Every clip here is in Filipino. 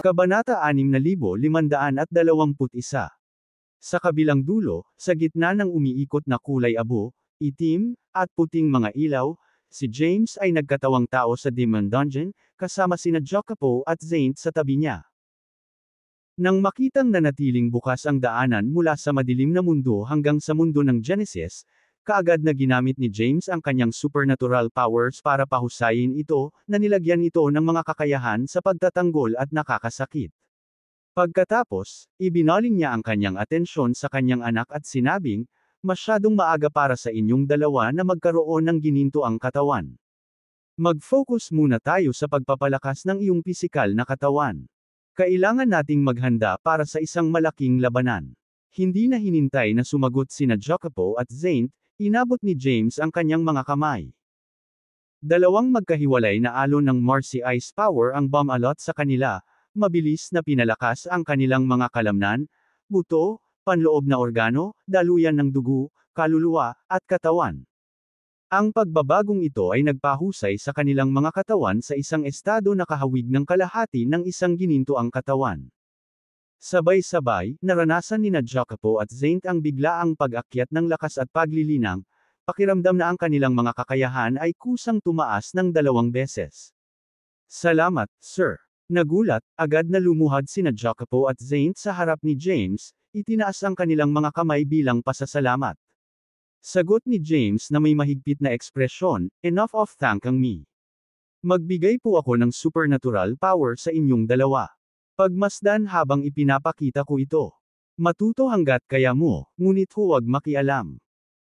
Kabanata 6521. Sa kabilang dulo, sa gitna ng umiikot na kulay abo, itim, at puting mga ilaw, si James ay nagkatawang tao sa Demon Dungeon, kasama sina Jacopo at Zaint sa tabi niya. Nang makitang nanatiling bukas ang daanan mula sa madilim na mundo hanggang sa mundo ng Genesis, kaagad na ginamit ni James ang kanyang supernatural powers para pahusayin ito, na nilagyan ito ng mga kakayahan sa pagtatanggol at nakakasakit. Pagkatapos, ibinaling niya ang kanyang atensyon sa kanyang anak at sinabing, "Masyadong maaga para sa inyong dalawa na magkaroon ng ginintoang katawan. Mag-focus muna tayo sa pagpapalakas ng iyong pisikal na katawan. Kailangan nating maghanda para sa isang malaking labanan." Hindi na hinintay na sumagot sina Jacopo at Zaint, inabot ni James ang kanyang mga kamay. Dalawang magkahiwalay na alon ng Marcy Ice Power ang bumalot sa kanila, mabilis na pinalakas ang kanilang mga kalamnan, buto, panloob na organo, daluyan ng dugo, kaluluwa, at katawan. Ang pagbabagong ito ay nagpahusay sa kanilang mga katawan sa isang estado na kahawig ng kalahati ng isang ginintoang katawan. Sabay-sabay, naranasan ni Jacopo at Zaint ang biglaang pag-akyat ng lakas at paglilinang, pakiramdam na ang kanilang mga kakayahan ay kusang tumaas ng 2 beses. "Salamat, sir." Nagulat, agad na lumuhad sina Jacopo at Zaint sa harap ni James, itinaas ang kanilang mga kamay bilang pasasalamat. Sagot ni James na may mahigpit na ekspresyon, "Enough of thanking me. Magbigay po ako ng supernatural power sa inyong dalawa. Pagmasdan habang ipinapakita ko ito. Matuto hanggat kaya mo, ngunit huwag makialam."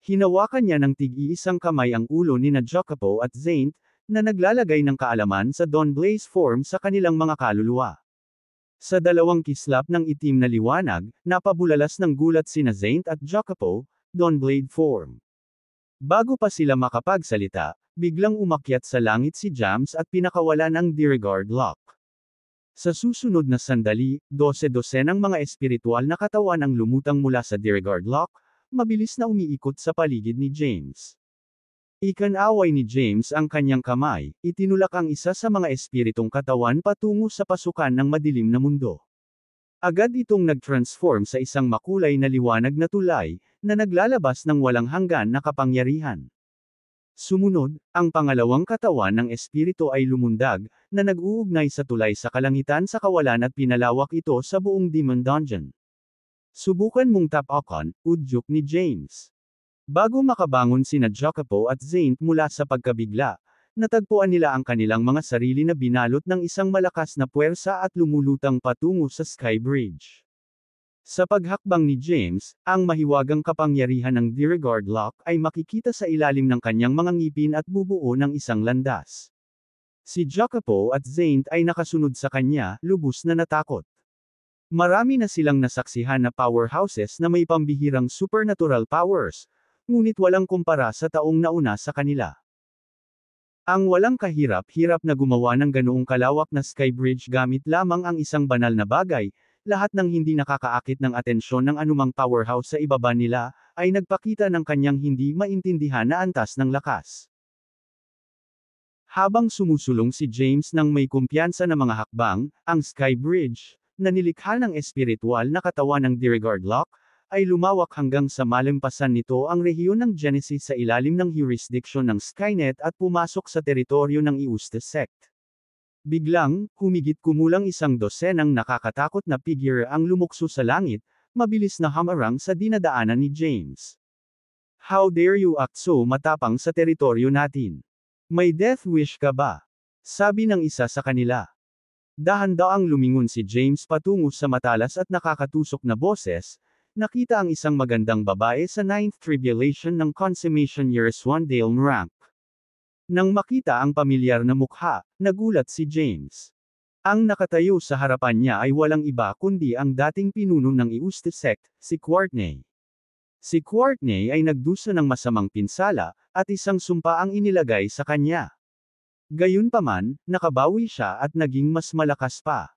Hinawakan niya ng tig-iisang kamay ang ulo ni Jacopo at Zaint, na naglalagay ng kaalaman sa Dawnblaze form sa kanilang mga kaluluwa. Sa dalawang kislap ng itim na liwanag, napabulalas ng gulat sina Zaint at Jacopo, Dawnblade form. Bago pa sila makapagsalita, biglang umakyat sa langit si James at pinakawalan ang Diergard Lock. Sa susunod na sandali, 12-dosenang mga espiritual na katawan ang lumutang mula sa Diergard Lock, mabilis na umiikot sa paligid ni James. Ikinaway ni James ang kanyang kamay, itinulak ang isa sa mga espiritong katawan patungo sa pasukan ng madilim na mundo. Agad itong nag-transform sa isang makulay na liwanag na tulay, na naglalabas ng walang hanggan na kapangyarihan. Sumunod, ang pangalawang katawan ng espiritu ay lumundag, na nag-uugnay sa tulay sa kalangitan sa kawalan at pinalawak ito sa buong Demon Dungeon. "Subukan mong tapakan," udyok ni James. Bago makabangon sina Jacopo at Zaint mula sa pagkabigla, natagpuan nila ang kanilang mga sarili na binalot ng isang malakas na puwersa at lumulutang patungo sa Sky Bridge. Sa paghakbang ni James, ang mahiwagang kapangyarihan ng Diergard Lock ay makikita sa ilalim ng kanyang mga ngipin at bubuo ng isang landas. Si Jacopo at Zaint ay nakasunod sa kanya, lubos na natakot. Marami na silang nasaksihan na powerhouses na may pambihirang supernatural powers, ngunit walang kumpara sa taong nauna sa kanila. Ang walang kahirap-hirap na gumawa ng ganoong kalawak na skybridge gamit lamang ang isang banal na bagay, lahat ng hindi nakakaakit ng atensyon ng anumang powerhouse sa ibaba nila, ay nagpakita ng kanyang hindi maintindihan na antas ng lakas. Habang sumusulong si James ng may kumpiyansa na mga hakbang, ang skybridge, na nilikha ng espiritual na katawan ng Diergard Lock, ay lumawak hanggang sa malampasan nito ang rehiyon ng Genesis sa ilalim ng jurisdiction ng Skynet at pumasok sa teritoryo ng Eustace Sect. Biglang, humigit kumulang 12 nakakatakot na figure ang lumukso sa langit, mabilis na hamarang sa dinadaanan ni James. "How dare you act so matapang sa teritoryo natin? May death wish ka ba?" sabi ng isa sa kanila. Dahan-daang lumingon si James patungo sa matalas at nakakatusok na boses. Nakita ang isang magandang babae sa 9th Tribulation ng Consummation Years 1 Dale rank. Nang makita ang pamilyar na mukha, nagulat si James. Ang nakatayo sa harapan niya ay walang iba kundi ang dating pinuno ng Eustace Sect, si Courtney. Si Courtney ay nagdusa ng masamang pinsala, at isang sumpa ang inilagay sa kanya. Gayunpaman, nakabawi siya at naging mas malakas pa.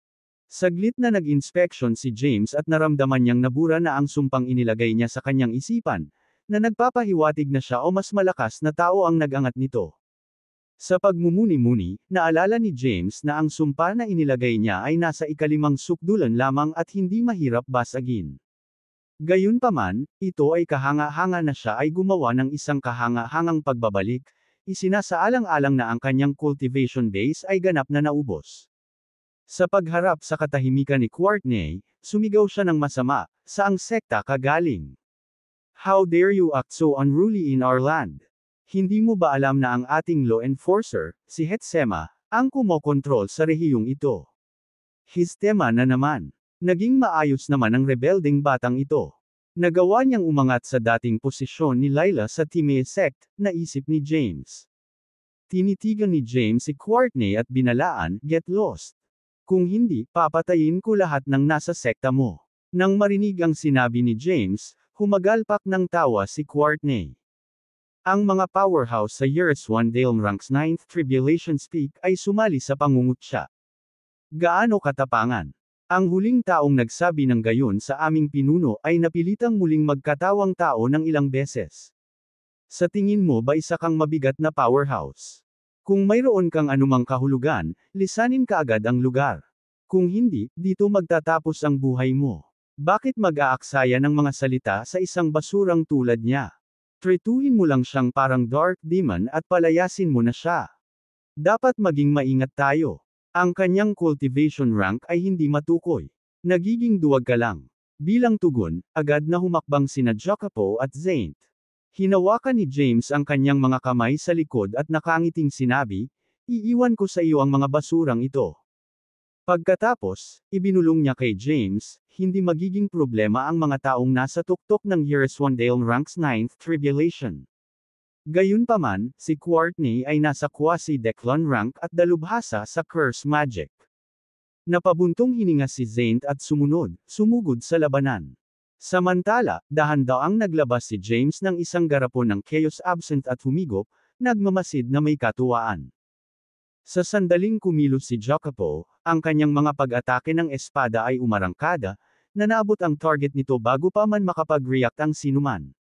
Saglit na nag-inspection si James at naramdaman niyang nabura na ang sumpang inilagay niya sa kanyang isipan, na nagpapahiwatig na siya o mas malakas na tao ang nag-angat nito. Sa pagmumuni-muni, naalala ni James na ang sumpa na inilagay niya ay nasa ikalimang sukdulan lamang at hindi mahirap basagin. Gayunpaman, ito ay kahanga-hanga na siya ay gumawa ng isang kahanga-hangang pagbabalik, isinasaalang-alang na ang kanyang cultivation base ay ganap na naubos. Sa pagharap sa katahimikan ni Courtney, sumigaw siya ng masama, saang sekta ka galing? How dare you act so unruly in our land? Hindi mo ba alam na ang ating law enforcer, si Hetsema, ang kumokontrol sa rehiyong ito? Histema na naman. Naging maayos naman ang rebelding batang ito. Nagawa niyang umangat sa dating posisyon ni Lila sa Timea sect, naisip ni James. Tinitigan ni James si Courtney at binalaan, get lost. Kung hindi, papatayin ko lahat ng nasa sekta mo. Nang marinig ang sinabi ni James, humagalpak ng tawa si Courtney. Ang mga powerhouse sa Years One Dale Ranks 9th Tribulation Peak ay sumali sa pangungutya. Gaano katapangan? Ang huling taong nagsabi ng gayon sa aming pinuno ay napilitang muling magkatawang tao ng ilang beses. Sa tingin mo ba isa kang mabigat na powerhouse? Kung mayroon kang anumang kahulugan, lisanin kaagad ang lugar. Kung hindi, dito magtatapos ang buhay mo. Bakit mag-aaksaya ng mga salita sa isang basurang tulad niya? Trituhin mo lang siyang parang dark demon at palayasin mo na siya. Dapat maging maingat tayo. Ang kanyang cultivation rank ay hindi matukoy. Nagiging duwag ka lang. Bilang tugon, agad na humakbang sina Jacopo at Zaint. Hinawakan ni James ang kanyang mga kamay sa likod at nakangiting sinabi, iiwan ko sa iyo ang mga basurang ito. Pagkatapos, ibinulong niya kay James, hindi magiging problema ang mga taong nasa tuktok ng Years One Dale Ranks 9th Tribulation. Gayunpaman, si Courtney ay nasa quasi-declon rank at dalubhasa sa curse magic. Napabuntong hininga si Zaint at sumugod sa labanan. Samantala, dahan-daang naglabas si James ng isang garapon ng Chaos Absinthe at humigop, nagmamasid na may katuwaan. Sa sandaling kumilos si Jacopo, ang kanyang mga pag-atake ng espada ay umarangkada, na naabot ang target nito bago pa man makapag-react ang sinuman.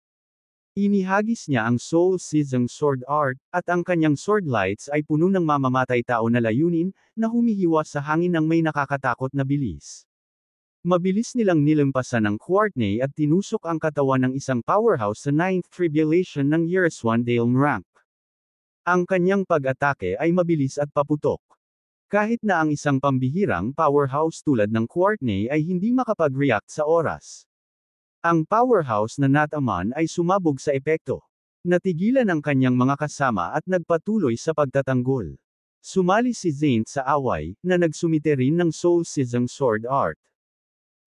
Inihagis niya ang Soul Seasoned Sword Art, at ang kanyang sword lights ay puno ng mamamatay tao na layunin, na humihiwa sa hangin ng may nakakatakot na bilis. Mabilis nilang nilampasan ng Courtney at tinusok ang katawan ng isang powerhouse sa 9th Tribulation ng Years One Dale rank. Ang kanyang pag-atake ay mabilis at paputok. Kahit na ang isang pambihirang powerhouse tulad ng Courtney ay hindi makapag-react sa oras. Ang powerhouse na nataman ay sumabog sa epekto. Natigilan ang kanyang mga kasama at nagpatuloy sa pagtatanggol. Sumali si Zaint sa away, na nagsumite rin ng Soul Seasoned Sword Art.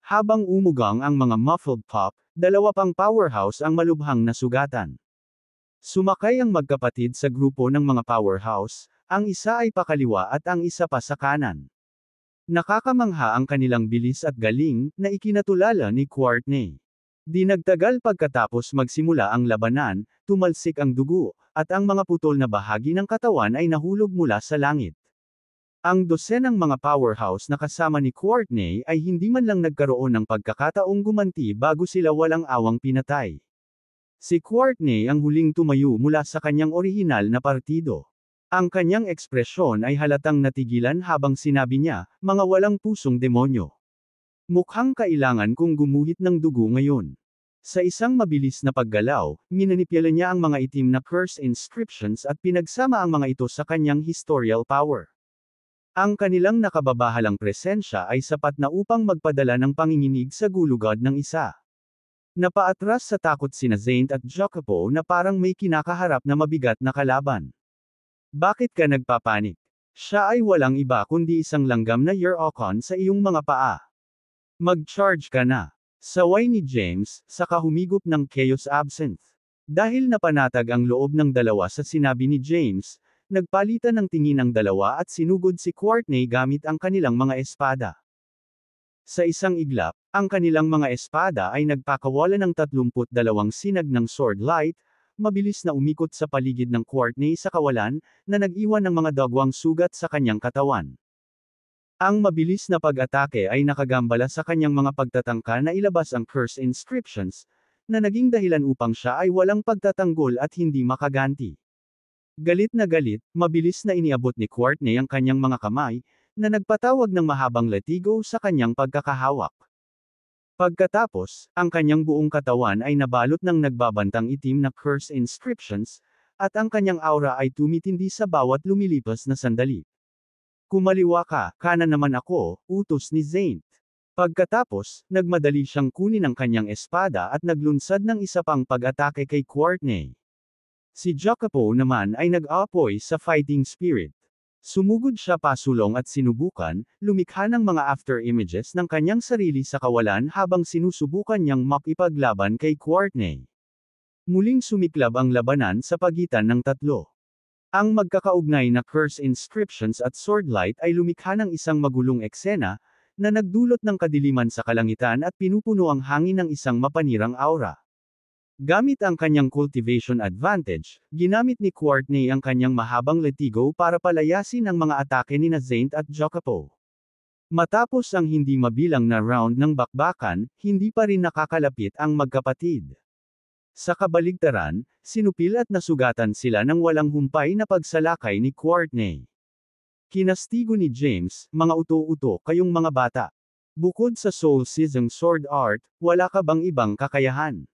Habang umugang ang mga muffled pop, dalawa pang powerhouse ang malubhang nasugatan. Sumakay ang magkapatid sa grupo ng mga powerhouse, ang isa ay pakaliwa at ang isa pa sa kanan. Nakakamangha ang kanilang bilis at galing, na ikinatulala ni Courtney. Di nagtagal pagkatapos magsimula ang labanan, tumalsik ang dugo, at ang mga putol na bahagi ng katawan ay nahulog mula sa langit. Ang dosenang mga powerhouse na kasama ni Courtney ay hindi man lang nagkaroon ng pagkakataong gumanti bago sila walang awang pinatay. Si Courtney ang huling tumayo mula sa kanyang orihinal na partido. Ang kanyang ekspresyon ay halatang natigilan habang sinabi niya, mga walang pusong demonyo. Mukhang kailangan kong gumuhit ng dugo ngayon. Sa isang mabilis na paggalaw, minanipyala niya ang mga itim na curse inscriptions at pinagsama ang mga ito sa kanyang historial power. Ang kanilang nakababahalang presensya ay sapat na upang magpadala ng panginginig sa gulugod ng isa. Napaatras sa takot sina Zaint at Jacopo na parang may kinakaharap na mabigat na kalaban. Bakit ka nagpapanik? Siya ay walang iba kundi isang langgam na Year-Ocon sa iyong mga paa. Mag-charge ka na. Saway ni James, saka humigop ng Chaos Absinthe. Dahil napanatag ang loob ng dalawa sa sinabi ni James, nagpalitan ng tingin ang dalawa at sinugod si Courtney gamit ang kanilang mga espada. Sa isang iglap, ang kanilang mga espada ay nagpakawalan ng 32 sinag ng sword light, mabilis na umikot sa paligid ng Courtney sa kawalan, na nag-iwan ng mga dagwang sugat sa kanyang katawan. Ang mabilis na pag-atake ay nakagambala sa kanyang mga pagtatangka na ilabas ang curse inscriptions, na naging dahilan upang siya ay walang pagtatanggol at hindi makaganti. Galit na galit, mabilis na iniabot ni Courtney ang kanyang mga kamay, na nagpatawag ng mahabang latigo sa kanyang pagkakahawak. Pagkatapos, ang kanyang buong katawan ay nabalot ng nagbabantang itim na curse inscriptions, at ang kanyang aura ay tumitindi sa bawat lumilipas na sandali. Kumaliwa ka, kanan naman ako, utos ni Zayn. Pagkatapos, nagmadali siyang kunin ang kanyang espada at naglunsad ng isa pang pag-atake kay Courtney. Si Jacopo naman ay nag-aapoy sa fighting spirit. Sumugod siya pasulong at sinubukan, lumikha ng mga after images ng kanyang sarili sa kawalan habang sinusubukan niyang makipaglaban kay Courtney. Muling sumiklab ang labanan sa pagitan ng tatlo. Ang magkakaugnay na curse inscriptions at swordlight ay lumikha ng isang magulong eksena, na nagdulot ng kadiliman sa kalangitan at pinupuno ang hangin ng isang mapanirang aura. Gamit ang kanyang cultivation advantage, ginamit ni Courtney ang kanyang mahabang latigo para palayasin ang mga atake ni Zayn at Jacopo. Matapos ang hindi mabilang na round ng bakbakan, hindi pa rin nakakalapit ang magkapatid. Sa kabaligtaran, sinupil at nasugatan sila ng walang humpay na pagsalakay ni Courtney. Kinastigo ni James, mga uto-uto kayong mga bata. Bukod sa Soul Season Sword Art, wala ka bang ibang kakayahan?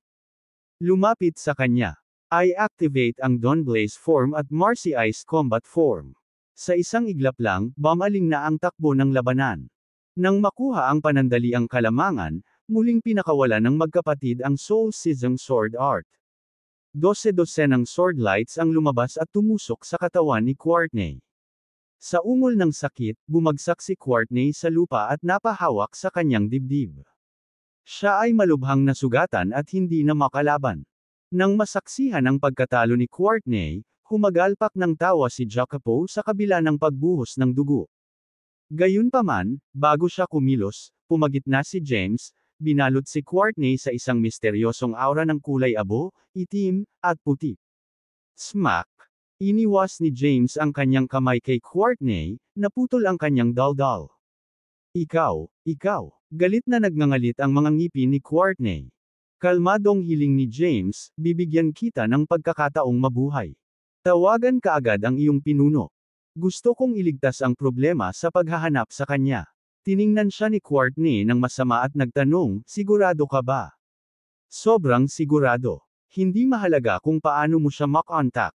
Lumapit sa kanya. I activate ang Dawnblaze form at Marcy Ice combat form. Sa isang iglap lang, bumaling na ang takbo ng labanan. Nang makuha ang panandaliang kalamangan, muling pinakawala ng magkapatid ang Soul Season Sword Art. 12 ng sword lights ang lumabas at tumusok sa katawan ni Courtney. Sa ungol ng sakit, bumagsak si Courtney sa lupa at napahawak sa kanyang dibdib. Siya ay malubhang nasugatan at hindi na makalaban. Nang masaksihan ang pagkatalo ni Courtney, humagalpak ng tawa si Jacopo sa kabila ng pagbuhos ng dugo. Gayunpaman, bago siya kumilos, pumagitna si James, binalot si Courtney sa isang misteryosong aura ng kulay abo, itim, at puti. Smack! Iniwas ni James ang kanyang kamay kay Courtney, naputol ang kanyang daldal. Ikaw, galit na nagngangalit ang mga ngipin ni Courtney. Kalmadong hiling ni James, bibigyan kita ng pagkakataong mabuhay. Tawagan kaagad ang iyong pinuno. Gusto kong iligtas ang problema sa paghahanap sa kanya. Tiningnan siya ni Courtney ng masama at nagtanong, sigurado ka ba? Sobrang sigurado. Hindi mahalaga kung paano mo siya makontak.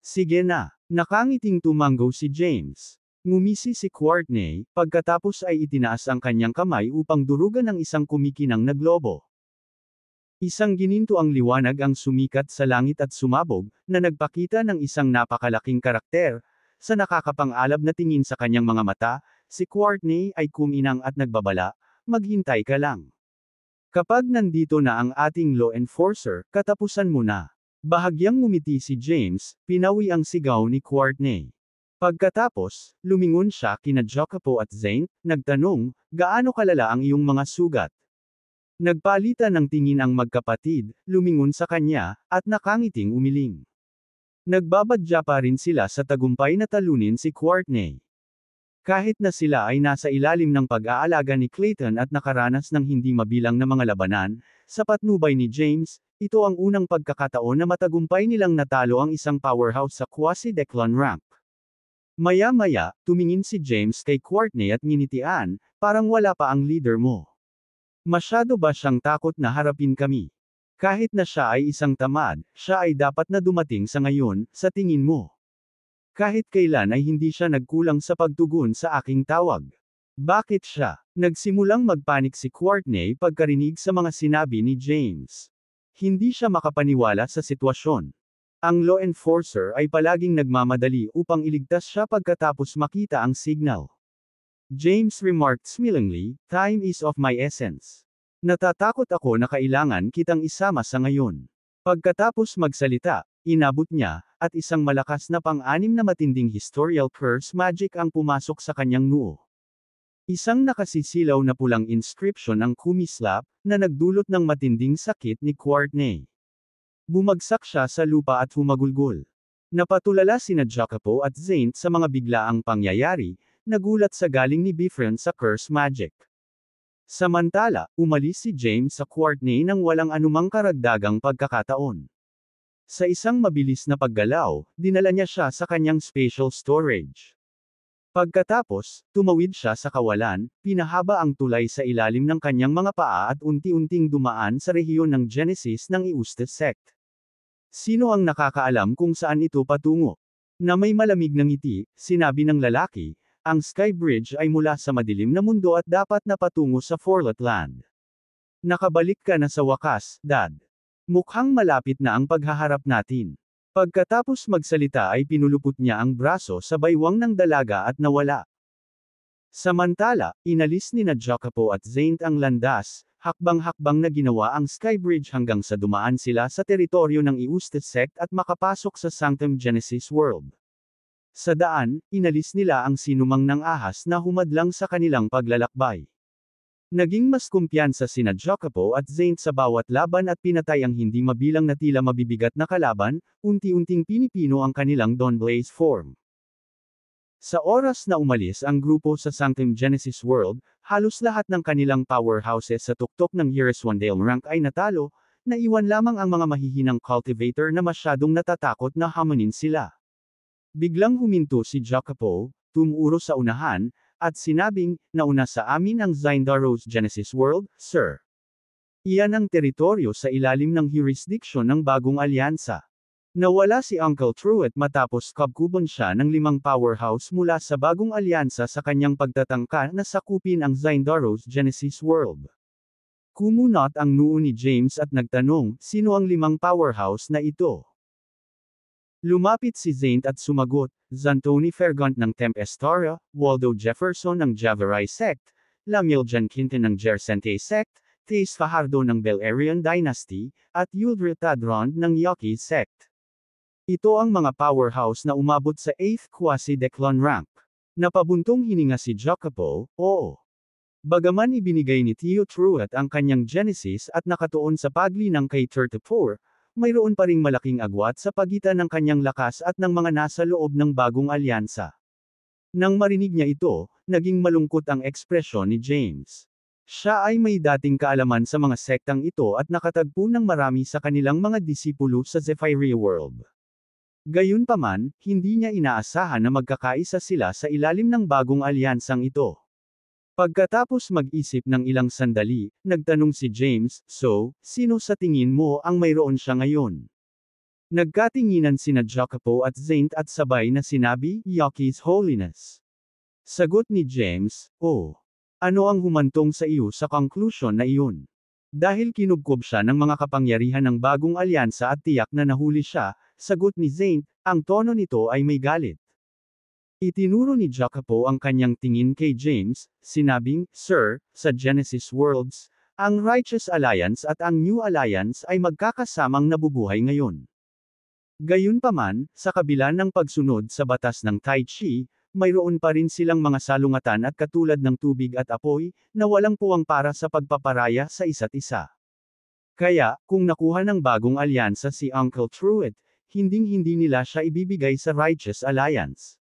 Sige na. Nakangiting tumanggo si James. Ngumisi si Courtney, pagkatapos ay itinaas ang kanyang kamay upang durugan ng isang kumikinang na globo. Isang gininto ang liwanag ang sumikat sa langit at sumabog, na nagpakita ng isang napakalaking karakter. Sa nakakapang-alab na tingin sa kanyang mga mata, si Courtney ay kuminang at nagbabala, maghintay ka lang. Kapag nandito na ang ating law enforcer, katapusan mo na. Bahagyang ngumiti si James, pinawi ang sigaw ni Courtney. Pagkatapos, lumingon siya kina Jacopo at Zayn, nagtanong, gaano kalala ang iyong mga sugat? Nagpalitan ng tingin ang magkapatid, lumingon sa kanya, at nakangiting umiling. Nagbabadya pa rin sila sa tagumpay na talunin si Courtney. Kahit na sila ay nasa ilalim ng pag-aalaga ni Clayton at nakaranas ng hindi mabilang na mga labanan, sa patnubay ni James, ito ang unang pagkakataon na matagumpay nilang natalo ang isang powerhouse sa quasi-declan rank. Maya-maya, tumingin si James kay Courtney at nginitian, parang wala pa ang leader mo. Masyado ba siyang takot na harapin kami? Kahit na siya ay isang tamad, siya ay dapat na dumating sa ngayon, sa tingin mo. Kahit kailan ay hindi siya nagkulang sa pagtugon sa aking tawag. Bakit siya? Nagsimulang magpanik si Courtney pagkarinig sa mga sinabi ni James. Hindi siya makapaniwala sa sitwasyon. Ang law enforcer ay palaging nagmamadali upang iligtas siya pagkatapos makita ang signal. James remarked smilingly, time is of my essence. Natatakot ako na kailangan kitang isama sa ngayon. Pagkatapos magsalita, inabot niya, at isang malakas na pang-anim na matinding historical curse magic ang pumasok sa kanyang noo. Isang nakasisilaw na pulang inscription ang kumislap, na nagdulot ng matinding sakit ni Courtney. Bumagsak siya sa lupa at humagulgol. Napatulala sina Jacopo at Zayn sa mga biglaang pangyayari, nagulat sa galing ni Bifren sa curse magic. Samantala, umalis si James sa Courtney nang walang anumang karagdagang pagkakataon. Sa isang mabilis na paggalaw, dinala niya siya sa kanyang spatial storage. Pagkatapos, tumawid siya sa kawalan, pinahaba ang tulay sa ilalim ng kanyang mga paa at unti-unting dumaan sa rehiyon ng Genesis ng Eustace sect. Sino ang nakakaalam kung saan ito patungo? Na may malamig na ngiti, sinabi ng lalaki, ang Sky Bridge ay mula sa madilim na mundo at dapat na patungo sa Forlet Land. Nakabalik ka na sa wakas, Dad. Mukhang malapit na ang paghaharap natin. Pagkatapos magsalita ay pinulupot niya ang braso sa baywang ng dalaga at nawala. Samantala, inalis ni na Jacopo at Zaint ang landas, hakbang-hakbang na ginawa ang Skybridge hanggang sa dumaan sila sa teritoryo ng Eustace sect at makapasok sa Sanctum Genesis World. Sa daan, inalis nila ang sinumang ng ahas na humadlang sa kanilang paglalakbay. Naging mas kumpiyansa sina Jacopo at Zaint sa bawat laban at pinatay ang hindi mabilang na tila mabibigat na kalaban, unti-unting pinipino ang kanilang Dawnblaze form. Sa oras na umalis ang grupo sa Sanctum Genesis World, halos lahat ng kanilang powerhouses sa tuktok ng Hereswandale rank ay natalo, naiwan lamang ang mga mahihinang cultivator na masyadong natatakot na hamunin sila. Biglang huminto si Jacopo, tumuro sa unahan, at sinabing, nauna sa amin ang Zindaros Genesis World, sir. Iyan ang teritoryo sa ilalim ng jurisdiction ng bagong alyansa. Nawala si Uncle Truett matapos kabkuban siya ng 5 powerhouse mula sa bagong alyansa sa kanyang pagtatangka na sakupin ang Zindaros Genesis World. Kumunot ang noo ni James at nagtanong, sino ang 5 powerhouse na ito? Lumapit si Zaint at sumagot, Zantoni Fergant ng Tempestaria, Waldo Jefferson ng Javarai sect, Lamiel Jankinton ng Jersente sect, Tace Fajardo ng Beleriand Dynasty, at Uldre Tadrond ng Yaqui sect. Ito ang mga powerhouse na umabot sa 8th Quasi-Declon rank. Napabuntong hininga si Jacopo, oo. Bagaman ibinigay ni Theo Truett ang kanyang Genesis at nakatuon sa paglinang kay Tertipur, mayroon pa ring malaking agwat sa pagitan ng kanyang lakas at ng mga nasa loob ng bagong alyansa. Nang marinig niya ito, naging malungkot ang ekspresyon ni James. Siya ay may dating kaalaman sa mga sektang ito at nakatagpo ng marami sa kanilang mga disipulo sa Zephyria World. Gayunpaman, hindi niya inaasahan na magkakaisa sila sa ilalim ng bagong alyansang ito. Pagkatapos mag-isip ng ilang sandali, nagtanong si James, so, sino sa tingin mo ang mayroon siya ngayon? Nagkatinginan sina Jacopo at Zaint at sabay na sinabi, Yaqi's Holiness. Sagot ni James, oh. Ano ang humantong sa iyo sa conclusion na iyon? Dahil kinubkob siya ng mga kapangyarihan ng bagong alyansa at tiyak na nahuli siya, sagot ni Zaint, ang tono nito ay may galit. Itinuro ni Jacopo ang kanyang tingin kay James, sinabing, Sir, sa Genesis Worlds, ang Righteous Alliance at ang New Alliance ay magkakasamang nabubuhay ngayon. Gayunpaman, sa kabila ng pagsunod sa batas ng Tai Chi, mayroon pa rin silang mga salungatan at katulad ng tubig at apoy, na walang puwang para sa pagpaparaya sa isa't isa. Kaya, kung nakuha ng bagong alyansa si Uncle Truett, hinding-hindi nila siya ibibigay sa Righteous Alliance.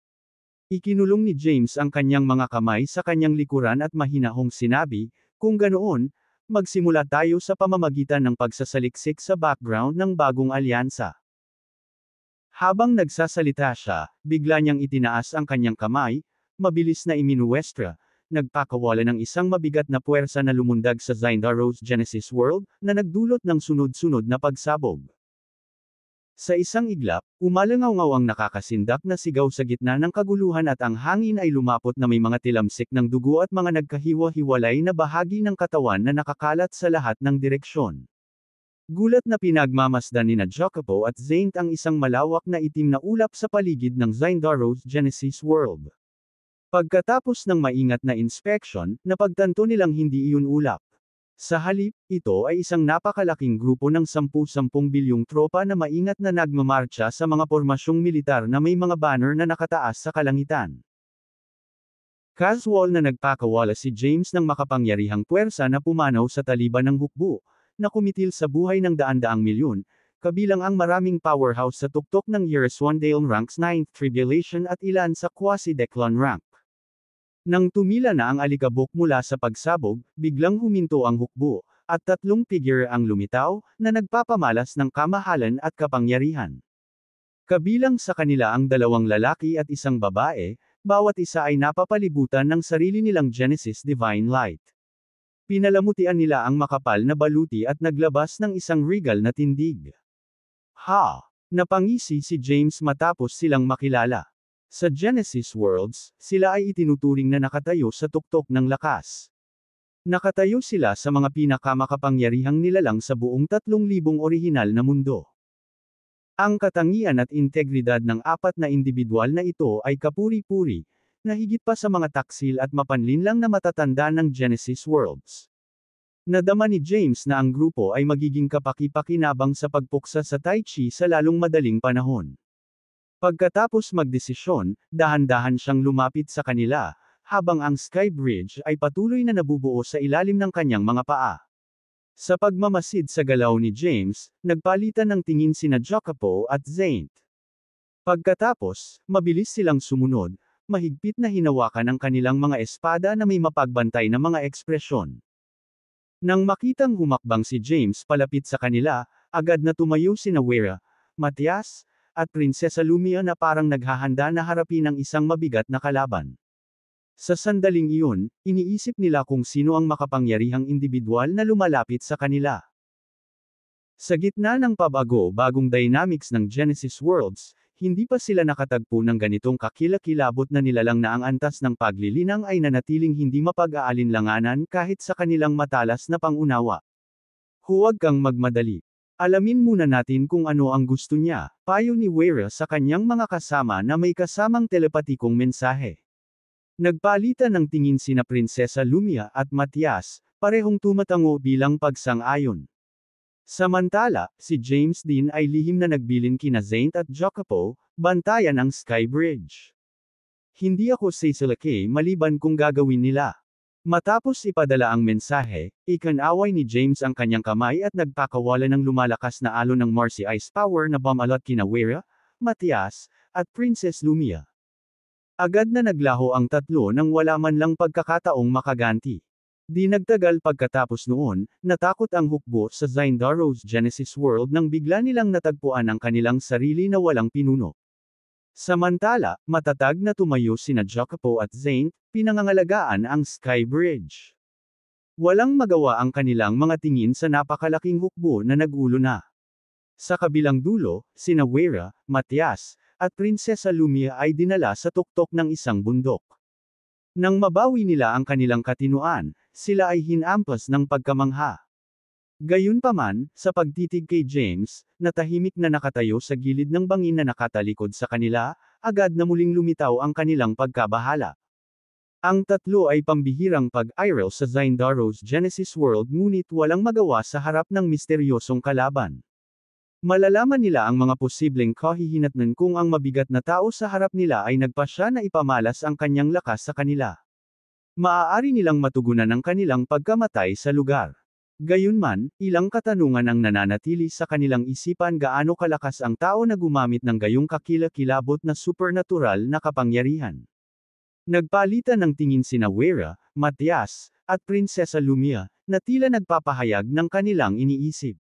Ikinulong ni James ang kanyang mga kamay sa kanyang likuran at mahinahong sinabi, kung ganoon, magsimula tayo sa pamamagitan ng pagsasaliksik sa background ng bagong alyansa. Habang nagsasalita siya, bigla niyang itinaas ang kanyang kamay, mabilis na iminuwestra, nagpakawala ng isang mabigat na puwersa na lumundag sa Zindaros Genesis World, na nagdulot ng sunod-sunod na pagsabog. Sa isang iglap, umalangaw-ngaw ang nakakasindak na sigaw sa gitna ng kaguluhan at ang hangin ay lumapot na may mga tilamsik ng dugo at mga nagkahiwa-hiwalay na bahagi ng katawan na nakakalat sa lahat ng direksyon. Gulat na pinagmamasdan ni na Jacopo at Zaint ang isang malawak na itim na ulap sa paligid ng Zindaros Genesis World. Pagkatapos ng maingat na inspeksyon, napagtanto nilang hindi iyon ulap. Sa halip, ito ay isang napakalaking grupo ng 10-10 bilyong tropa na maingat na nagmamarcha sa mga pormasyong militar na may mga banner na nakataas sa kalangitan. Casual na nagpakawala si James ng makapangyarihang puwersa na pumanaw sa taliban ng hukbo, na kumitil sa buhay ng daan-daang milyon, kabilang ang maraming powerhouse sa tuktok ng Hereswandale ranks 9th Tribulation at ilan sa Quasi-Declon rank. Nang tumila na ang alikabok mula sa pagsabog, biglang huminto ang hukbo, at 3 figure ang lumitaw, na nagpapamalas ng kamahalan at kapangyarihan. Kabilang sa kanila ang 2 lalaki at 1 babae, bawat isa ay napapalibutan ng sarili nilang Genesis Divine Light. Pinalamutian nila ang makapal na baluti at naglabas ng isang regal na tindig. Ha! Napangisi si James matapos silang makilala. Sa Genesis Worlds, sila ay itinuturing na nakatayo sa tuktok ng lakas. Nakatayo sila sa mga pinakamakapangyarihang nilalang sa buong 3,000 orihinal na mundo. Ang katangian at integridad ng 4 na individual na ito ay kapuri-puri, na higit pa sa mga taksil at mapanlinlang na matatanda ng Genesis Worlds. Nadama ni James na ang grupo ay magiging kapaki-pakinabang sa pagpuksa sa Tai Chi sa lalong madaling panahon. Pagkatapos magdesisyon, dahan-dahan siyang lumapit sa kanila, habang ang Sky Bridge ay patuloy na nabubuo sa ilalim ng kanyang mga paa. Sa pagmamasid sa galaw ni James, nagpalitan ng tingin sina Jacopo at Zaint. Pagkatapos, mabilis silang sumunod, mahigpit na hinawakan ang kanilang mga espada na may mapagbantay na mga ekspresyon. Nang makitang humakbang si James palapit sa kanila, agad na tumayo sina Wera, Matias, at Prinsesa Lumia na parang naghahanda na harapin ang isang mabigat na kalaban. Sa sandaling iyon, iniisip nila kung sino ang makapangyarihang individual na lumalapit sa kanila. Sa gitna ng pabago-bagong dynamics ng Genesis Worlds, hindi pa sila nakatagpo ng ganitong kakilakilabot na nilalang na ang antas ng paglilinang ay nanatiling hindi mapag-aalinlanganan kahit sa kanilang matalas na pangunawa. Huwag kang magmadali. Alamin muna natin kung ano ang gusto niya, payo ni Wera sa kanyang mga kasama na may kasamang telepatikong mensahe. Nagpalitan ng tingin sina Prinsesa Lumia at Matias, parehong tumatango bilang pagsang-ayon. Samantala, si James din ay lihim na nagbilin kina Zaint at Jacopo, bantayan ang Sky Bridge. Hindi ako sisilaki maliban kung gagawin nila. Matapos ipadala ang mensahe, ikinaway ni James ang kanyang kamay at nagpakawala ng lumalakas na alon ng Marcy Ice Power na bumalot kina Wera, Matias, at Princess Lumia. Agad na naglaho ang tatlo nang wala man lang pagkakataong makaganti. Di nagtagal pagkatapos noon, natakot ang hukbo sa Zindaro's Genesis World nang bigla nilang natagpuan ang kanilang sarili na walang pinuno. Samantala, matatag na tumayo sina Jacopo at Zaint, pinangangalagaan ang Sky Bridge. Walang magawa ang kanilang mga tingin sa napakalaking hukbo na nagulo na. Sa kabilang dulo, sina Wera, Matias, at Prinsesa Lumia ay dinala sa tuktok ng isang bundok. Nang mabawi nila ang kanilang katinuan, sila ay hinampas ng pagkamangha. Gayunpaman, sa pagtitig kay James, na tahimik na nakatayo sa gilid ng bangin na nakatalikod sa kanila, agad na muling lumitaw ang kanilang pagkabahala. Ang tatlo ay pambihirang pag-iral sa Zindaro's Genesis World ngunit walang magawa sa harap ng misteryosong kalaban. Malalaman nila ang mga posibleng kahihinatnan kung ang mabigat na tao sa harap nila ay nagpasya na ipamalas ang kanyang lakas sa kanila. Maaari nilang matugunan ang kanilang pagkamatay sa lugar. Gayunman, ilang katanungan ang nananatili sa kanilang isipan: gaano kalakas ang tao na gumamit ng gayong kakilakilabot na supernatural na kapangyarihan. Nagpalitan ng tingin sina Wera, Matias, at Prinsesa Lumia, na tila nagpapahayag ng kanilang iniisip.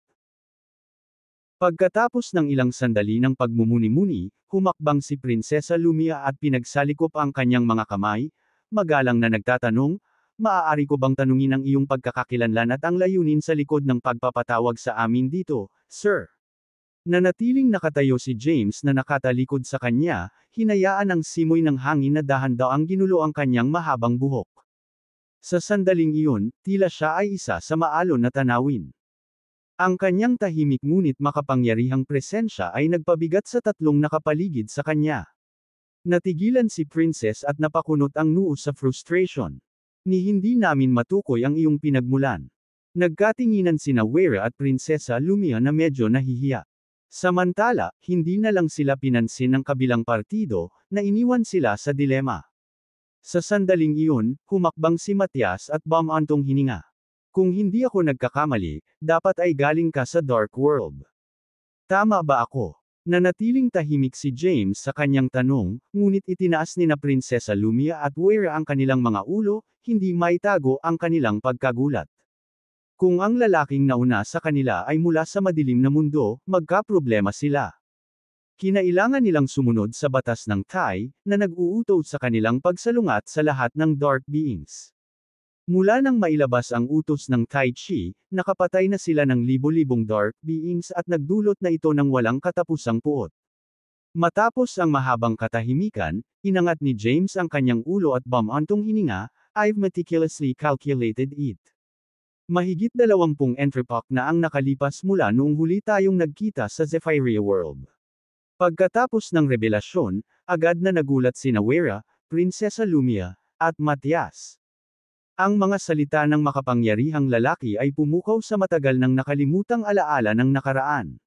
Pagkatapos ng ilang sandali ng pagmumuni-muni, humakbang si Prinsesa Lumia at pinagsalikop ang kanyang mga kamay, magalang na nagtatanong, maaari ko bang tanungin ang iyong pagkakakilanlan at ang layunin sa likod ng pagpapatawag sa amin dito, sir? Nanatiling nakatayo si James na nakatalikod sa kanya, hinayaan ang simoy ng hangin na dahan-daang ginulo ang kanyang mahabang buhok. Sa sandaling iyon, tila siya ay isa sa maalon na tanawin. Ang kanyang tahimik ngunit makapangyarihang presensya ay nagpabigat sa tatlong nakapaligid sa kanya. Natigilan si Princess at napakunot ang noo sa frustration. Ni hindi namin matukoy ang iyong pinagmulan. Nagkatinginan sina Wera at Prinsesa Lumia na medyo nahihiya. Samantala, hindi na lang sila pinansin ng kabilang partido, na iniwan sila sa dilema. Sa sandaling iyon, humakbang si Matias at bumantong hininga. Kung hindi ako nagkakamali, dapat ay galing ka sa Dark World. Tama ba ako? Nanatiling tahimik si James sa kanyang tanong, ngunit itinaas ni na Prinsesa Lumia at Wera ang kanilang mga ulo, hindi maitago ang kanilang pagkagulat. Kung ang lalaking nauna sa kanila ay mula sa madilim na mundo, magkaproblema sila. Kinailangan nilang sumunod sa batas ng Tai, na nag-uutos sa kanilang pagsalungat sa lahat ng dark beings. Mula nang mailabas ang utos ng Tai Chi, nakapatay na sila ng libo-libong dark beings at nagdulot na ito ng walang katapusang puot. Matapos ang mahabang katahimikan, inangat ni James ang kanyang ulo at bumantong hininga, "I've meticulously calculated it. Mahigit 20 entrepak na ang nakalipas mula noong huli tayong nagkita sa Zephyria World." Pagkatapos ng revelasyon, agad na nagulat sina Wera, Prinsesa Lumia, at Matias. Ang mga salita ng makapangyarihang lalaki ay pumukaw sa matagal nang nakalimutang alaala ng nakaraan.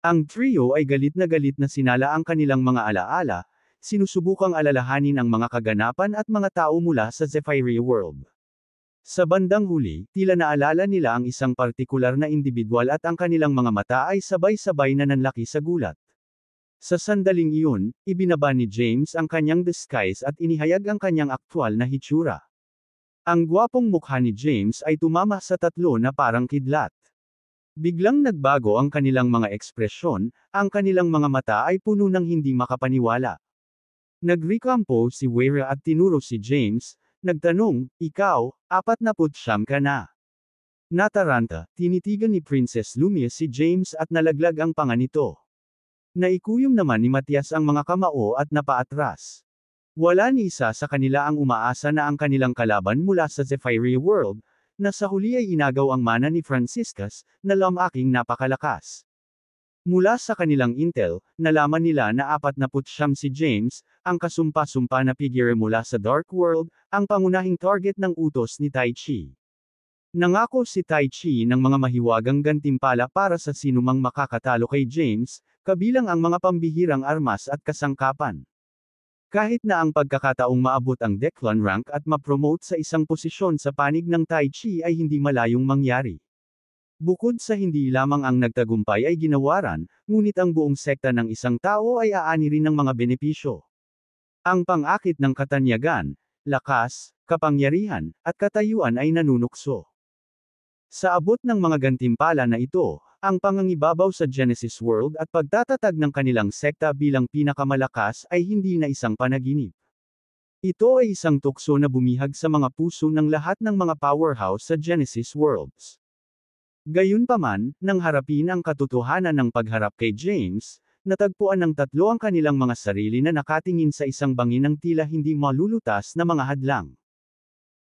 Ang trio ay galit na sinala ang kanilang mga alaala, sinusubukang alalahanin ang mga kaganapan at mga tao mula sa Zephyria World. Sa bandang huli, tila naalala nila ang isang partikular na individual at ang kanilang mga mata ay sabay-sabay na nanlaki sa gulat. Sa sandaling iyon, ibinaba ni James ang kanyang disguise at inihayag ang kanyang aktwal na hitsura. Ang gwapong mukha ni James ay tumama sa tatlo na parang kidlat. Biglang nagbago ang kanilang mga ekspresyon, ang kanilang mga mata ay puno ng hindi makapaniwala. Nagrekampo si Wera at tinuro si James, nagtanong, "Ikaw, 49 ka na?" Nataranta, tinitigan ni Princess Lumia si James at nalaglag ang panga nito. Naikuyom naman ni Matias ang mga kamao at napaatras. Wala ni isa sa kanila ang umaasa na ang kanilang kalaban mula sa Zephyria World, na sa huli ay inagaw ang mana ni Franciscus, na lamaking napakalakas. Mula sa kanilang intel, nalaman nila na 49 si James, ang kasumpa-sumpa na figure mula sa Dark World, ang pangunahing target ng utos ni Tai Chi. Nangako si Tai Chi ng mga mahiwagang gantimpala para sa sinumang makakatalo kay James, kabilang ang mga pambihirang armas at kasangkapan. Kahit na ang pagkakataong maabot ang Declan rank at ma-promote sa isang posisyon sa panig ng Tai Chi ay hindi malayong mangyari. Bukod sa hindi lamang ang nagtagumpay ay ginawaran, ngunit ang buong sekta ng isang tao ay aani rin ng mga benepisyo. Ang pang-akit ng katanyagan, lakas, kapangyarihan, at katayuan ay nanunukso. Sa abot ng mga gantimpala na ito, ang pangangibabaw sa Genesis World at pagtatatag ng kanilang sekta bilang pinakamalakas ay hindi na isang panaginip. Ito ay isang tukso na bumihag sa mga puso ng lahat ng mga powerhouse sa Genesis Worlds. Gayunpaman, nang harapin ang katotohanan ng pagharap kay James, natagpuan ng tatlo ang kanilang mga sarili na nakatingin sa isang bangin ng tila hindi malulutas na mga hadlang.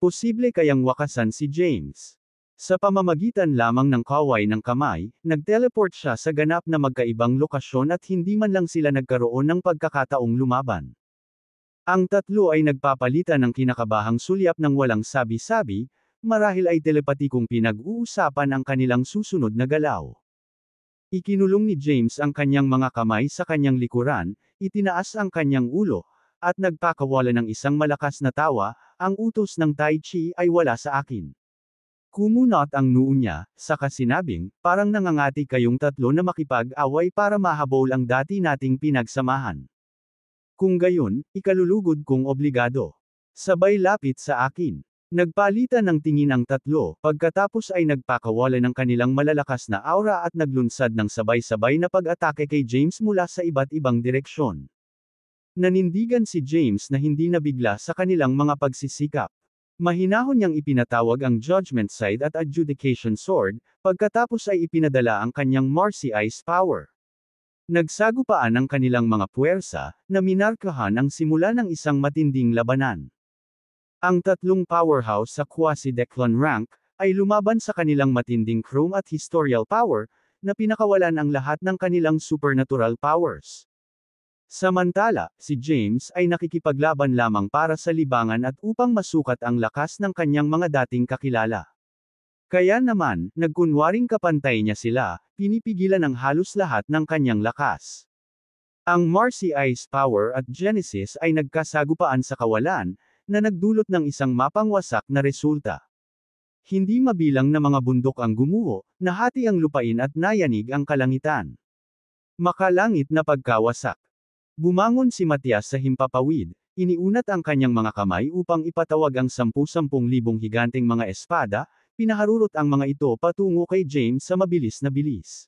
Posible kayang wakasan si James. Sa pamamagitan lamang ng kaway ng kamay, nag-teleport siya sa ganap na magkaibang lokasyon at hindi man lang sila nagkaroon ng pagkakataong lumaban. Ang tatlo ay nagpapalitan ng kinakabahang sulyap ng walang sabi-sabi, marahil ay telepatikong pinag-uusapan ang kanilang susunod na galaw. Ikinulong ni James ang kanyang mga kamay sa kanyang likuran, itinaas ang kanyang ulo, at nagpakawala ng isang malakas na tawa, "Ang utos ng Tai Chi ay wala sa akin." Kumunot ang noo niya, saka sinabing, "Parang nangangati kayong tatlo na makipag-away para mahabol ang dati nating pinagsamahan. Kung gayon, ikalulugod kong obligado. Sabay lapit sa akin." Nagpalitan ng tingin ang tatlo, pagkatapos ay nagpakawala ng kanilang malalakas na aura at naglunsad ng sabay-sabay na pag-atake kay James mula sa iba't ibang direksyon. Nanindigan si James na hindi nabigla sa kanilang mga pagsisikap. Mahinahon niyang ipinatawag ang Judgment Side at Adjudication Sword, pagkatapos ay ipinadala ang kanyang Marcy Ice Power. Nagsagupaan ang kanilang mga puwersa, na minarkahan ang simula ng isang matinding labanan. Ang tatlong powerhouse sa quasi-Declan rank, ay lumaban sa kanilang matinding chrome at historial power, na pinakawalan ang lahat ng kanilang supernatural powers. Samantala, si James ay nakikipaglaban lamang para sa libangan at upang masukat ang lakas ng kanyang mga dating kakilala. Kaya naman, nagkunwaring kapantay niya sila, pinipigilan ang halos lahat ng kanyang lakas. Ang Marcy Ice Power at Genesis ay nagkasagupaan sa kawalan, na nagdulot ng isang mapangwasak na resulta. Hindi mabilang na mga bundok ang gumuho, nahati ang lupain at nayanig ang kalangitan. Makalangit na pagkawasak. Bumangon si Matias sa himpapawid, iniunat ang kanyang mga kamay upang ipatawag ang 10,000 higanteng mga espada, pinaharurot ang mga ito patungo kay James sa mabilis na bilis.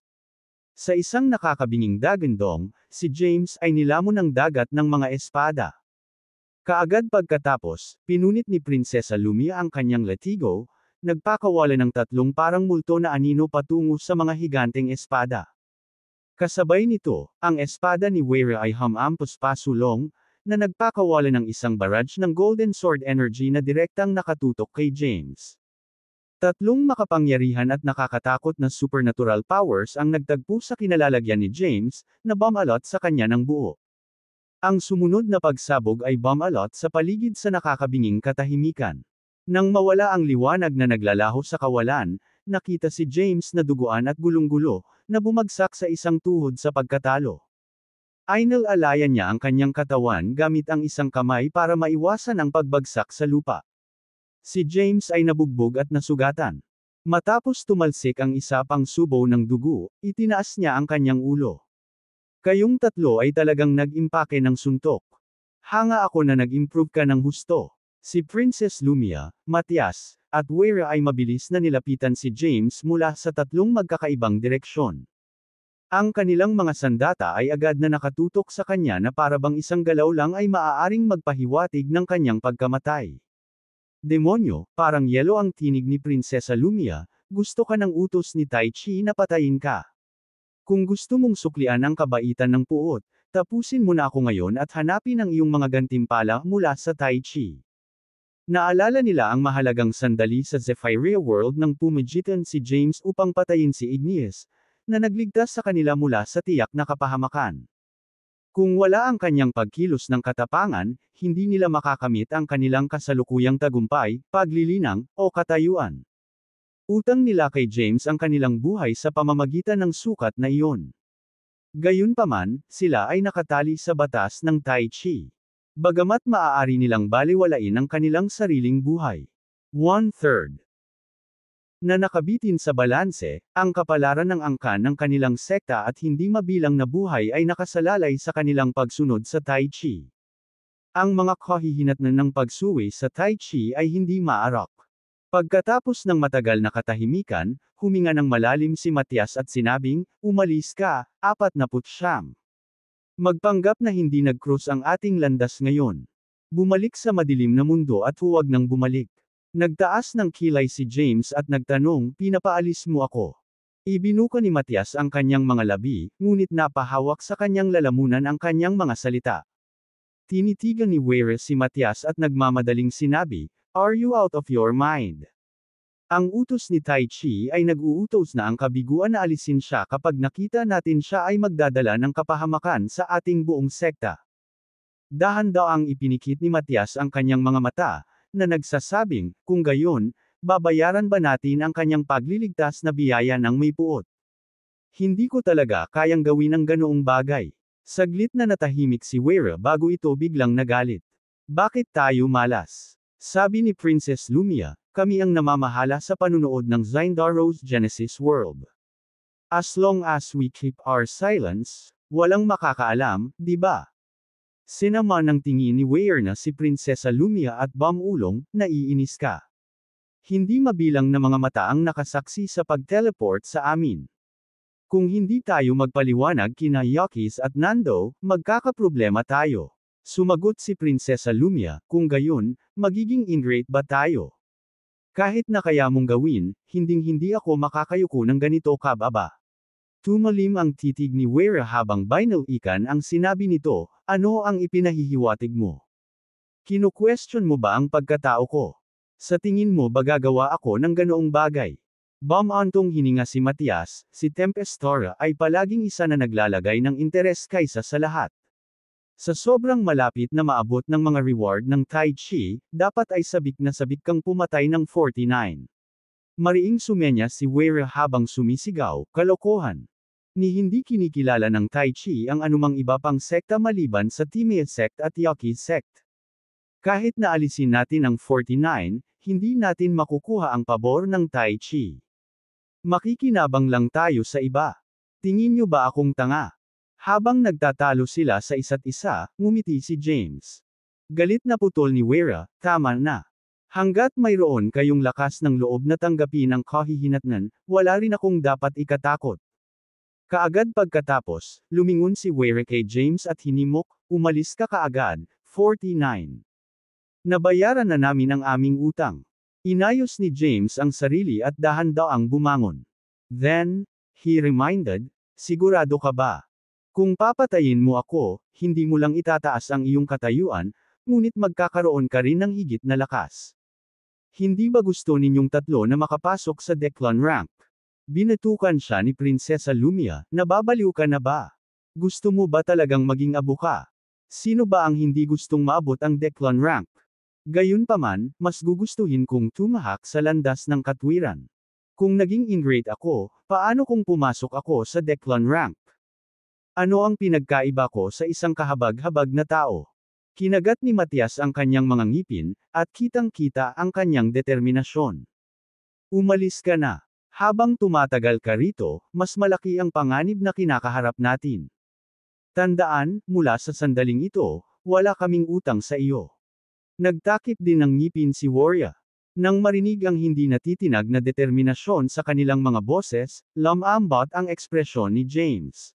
Sa isang nakakabinging dagandong, si James ay nilamon ng dagat ng mga espada. Kaagad pagkatapos, pinunit ni Prinsesa Lumia ang kanyang latigo, nagpakawala ng tatlong parang multo na anino patungo sa mga higanteng espada. Kasabay nito, ang espada ni Weira ay humampos pasulong, na nagpakawala ng isang barrage ng Golden Sword Energy na direktang nakatutok kay James. Tatlong makapangyarihan at nakakatakot na supernatural powers ang nagtagpo sa kinalalagyan ni James, na bumalot sa kanya ng buo. Ang sumunod na pagsabog ay bumalot sa paligid sa nakakabinging katahimikan. Nang mawala ang liwanag na naglalaho sa kawalan, nakita si James na duguan at gulong-gulo, na bumagsak sa isang tuhod sa pagkatalo. Inalalayan niya ang kanyang katawan gamit ang isang kamay para maiwasan ang pagbagsak sa lupa. Si James ay nabugbog at nasugatan. Matapos tumalsik ang isa pang subo ng dugo, itinaas niya ang kanyang ulo. Kayong tatlo ay talagang nag-impake ng suntok. Hanga ako na nag-improve ka ng husto. Si Princess Lumia, Matias, at Weira ay mabilis na nilapitan si James mula sa tatlong magkakaibang direksyon. Ang kanilang mga sandata ay agad na nakatutok sa kanya na parabang isang galaw lang ay maaaring magpahiwatig ng kanyang pagkamatay. Demonyo, parang yelo ang tinig ni Prinsesa Lumia, gusto ka ng utos ni Tai Chi na patayin ka. Kung gusto mong suklian ang kabaitan ng puot, tapusin mo na ako ngayon at hanapin ang iyong mga gantimpala mula sa Tai Chi. Naalala nila ang mahalagang sandali sa Zephyria World nang pumagitan si James upang patayin si Igneous, na nagligtas sa kanila mula sa tiyak na kapahamakan. Kung wala ang kanyang pagkilos ng katapangan, hindi nila makakamit ang kanilang kasalukuyang tagumpay, paglilinang, o katayuan. Utang nila kay James ang kanilang buhay sa pamamagitan ng sukat na iyon. Gayunpaman, sila ay nakatali sa batas ng Tai Chi. Bagamat maaari nilang baliwalain ang kanilang sariling buhay. 1/3. Na nakabitin sa balanse, ang kapalaran ng angkan ng kanilang sekta at hindi mabilang na buhay ay nakasalalay sa kanilang pagsunod sa Tai Chi. Ang mga kahihinatnan ng pagsuwi sa Tai Chi ay hindi maarok. Pagkatapos ng matagal na katahimikan, huminga ng malalim si Matias at sinabing, "Umalis ka, 49. Magpanggap na hindi nag-cross ang ating landas ngayon. Bumalik sa madilim na mundo at huwag nang bumalik." Nagtaas ng kilay si James at nagtanong, "Pinapaalis mo ako?" Ibinuka ni Matias ang kanyang mga labi, ngunit napahawak sa kanyang lalamunan ang kanyang mga salita. Tinitigan ni Weira si Matias at nagmamadaling sinabi, "Are you out of your mind?" Ang utos ni Tai Chi ay nag-uutos na ang kabiguan na alisin siya kapag nakita natin siya ay magdadala ng kapahamakan sa ating buong sekta. Dahan-daang ipinikit ni Matias ang kanyang mga mata, na nagsasabing, kung gayon, babayaran ba natin ang kanyang pagliligtas na biyaya ng may puot? Hindi ko talaga kayang gawin ang ganoong bagay. Saglit na natahimik si Weira bago ito biglang nagalit. "Bakit tayo malas?" Sabi ni Princess Lumia, "Kami ang namamahala sa panunood ng Zindaro's Genesis World. As long as we keep our silence, walang makakaalam, di ba?" Sinama ng tingin ni Weira si Prinsesa Lumia at Bamulong, "Naiinis ka. Hindi mabilang na mga mata ang nakasaksi sa pag-teleport sa amin. Kung hindi tayo magpaliwanag kina Yakis at Nando, magkakaproblema tayo." Sumagot si Prinsesa Lumia, "Kung gayon, magiging ingrate ba tayo? Kahit na kaya mong gawin, hinding-hindi ako makakayuko ng ganito kababa." Tumalim ang titig ni Weira habang binalikan ang sinabi nito, "Ano ang ipinahihiwatig mo? Kino-question mo ba ang pagkatao ko? Sa tingin mo ba gagawa ako ng ganoong bagay?" Bumantong hininga si Matias, si Tempestora ay palaging isa na naglalagay ng interes kaysa sa lahat. Sa sobrang malapit na maabot ng mga reward ng Tai Chi, dapat ay sabik na sabik kang pumatay ng 49. Mariing sumenya si Weira habang sumisigaw, "Kalokohan! Ni hindi kinikilala ng Tai Chi ang anumang iba pang sekta maliban sa Timea sect at Yaki sect. Kahit na alisin natin ang 49, hindi natin makukuha ang pabor ng Tai Chi. Makikinabang lang tayo sa iba. Tingin niyo ba akong tanga?" Habang nagtatalo sila sa isa't isa, ngumiti si James. Galit na putol ni Weira, "Tama na. Hanggat mayroon kayong lakas ng loob na tanggapin ang kahihinatnan, wala rin akong dapat ikatakot. Kaagad pagkatapos, lumingon si Wera kay James at hinimok, umalis ka kaagad, 49. Nabayaran na namin ang aming utang. Inayos ni James ang sarili at dahan-daang bumangon. Then, he reminded, sigurado ka ba? Kung papatayin mo ako, hindi mo lang itataas ang iyong katayuan, ngunit magkakaroon ka rin ng higit na lakas. Hindi ba gusto ninyong tatlo na makapasok sa Declan rank? Binatukan siya ni Prinsesa Lumia, nababaliw ka na ba? Gusto mo ba talagang maging abo ka? Sino ba ang hindi gustong maabot ang Declan rank? Gayunpaman, mas gugustuhin kong tumahak sa landas ng katwiran. Kung naging ingrate ako, paano kung pumasok ako sa Declan rank? Ano ang pinagkaiba ko sa isang kahabag-habag na tao? Kinagat ni Matias ang kanyang mga ngipin, at kitang-kita ang kanyang determinasyon. Umalis ka na. Habang tumatagal ka rito, mas malaki ang panganib na kinakaharap natin. Tandaan, mula sa sandaling ito, wala kaming utang sa iyo. Nagtakip din ng ngipin si Warya. Nang marinig ang hindi natitinag na determinasyon sa kanilang mga boses, lumambot ang ekspresyon ni James.